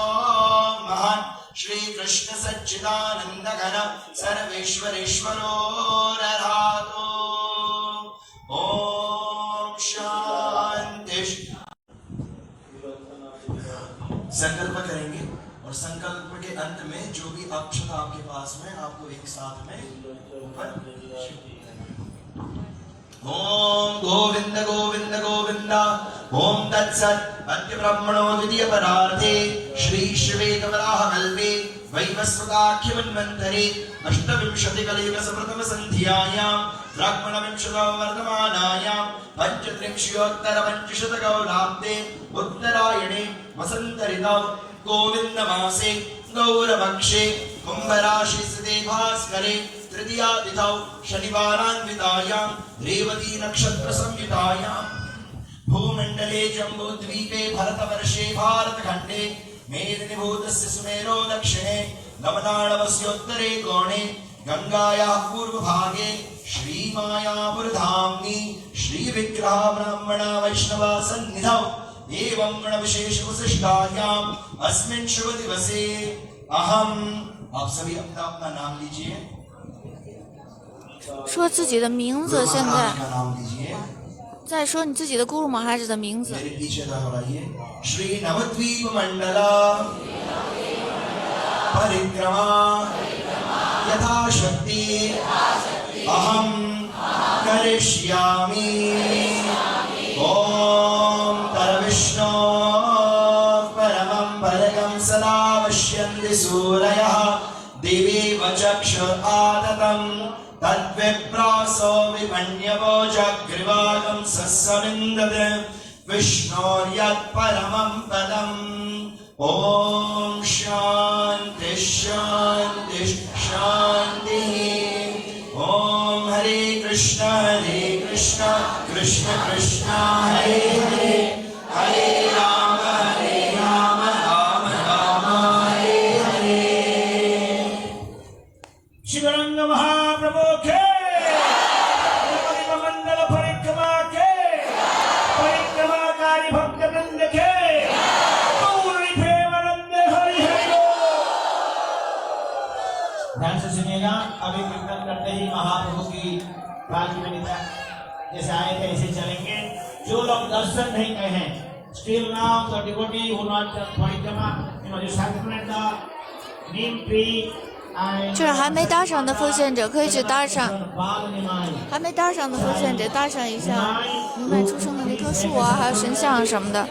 महान् श्री कृष्ण सच्चिदानंद घन सर्वेश्वरेश्वरो दधातु ओम शांति। संकल्प करेंगे और संकल्प के अंत में जो भी अक्षत आपके पास में आपको एक साथ में ऊपर ओम गोविंद गोविंद गोविंद ओम तत्सत् अद्य ब्रह्मणो द्वितीय परार्थे श्री श्वेत वराह कल्पे वैवस्वताख्य मन्वन्तरे अष्टविंशति कलियुग प्रथम संध्यायां ब्राह्मणविंशतो वर्तमानायां पंचत्रिंशोत्तर पंचशतकौलाब्दे उत्तरायणे वसंत ऋतौ गोविंद मासे गौरवक्षे कुंभराशि स्थिते भास्करे तृतीया तिथौ शनिवारान्वितायां रेवती नक्षत्र संयुतायां भूमंडले जम्बूद्वीपे भरतवर्षे भारतखण्डे मेदिनीभूतस्य सुमेरो दक्षिणे लवनाळवस्योत्तरे कोणे गंगायाः पूर्वभागे श्रीमायापुरधाम्नि श्रीविग्रहा ब्राह्मणा वैष्णवा सन्निधौ एवं गणविशेष विशिष्टायाम् अस्मिन् शुभ दिवसे अहम आप सभी अपना अपना नाम लीजिए 说自己的名字，现在再说你自己的咕噜马哈子的名字。 श्री नवद्वीप मंडल परिक्रमा यथाशक्ति अहम करिष्यामि ओम तरविष्णो परमं भरगं सदा पश्यन्ति सूरयः दिवि वचक्ष आदतं तद्विप्रासो विमन्यवो जग्रीवागं सस्सविन्दते विष्णोर्यत् परमं पदम् ॐ शान्ति शान्ति शान्तिः ॐ हरे कृष्ण कृष्ण कृष्ण हरे हरे हरे राम राम राम हरे हरे। शिवरंग महाप्रभु के मंडल परिक्रमा के परिक्रमाकारी भक्त वृंद के पूर्णी प्रेमानंद हरि हरि बोल। ध्यान से सुनिएगा, अभी कीर्तन करते ही महाप्रभु की राजमणिता जैसे आए थे ऐसे चलेंगे। जो लोग दर्शन नहीं गए हैं, still now the devotee who not परिक्रमा, you sacrament the neem tree. 就是还没搭上的奉献者可以去搭上，还没搭上的奉献者搭上一下弥漫出生的那棵树啊，还有神像什么的。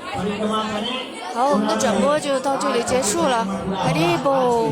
好，我们的转播就到这里结束了，哈利波。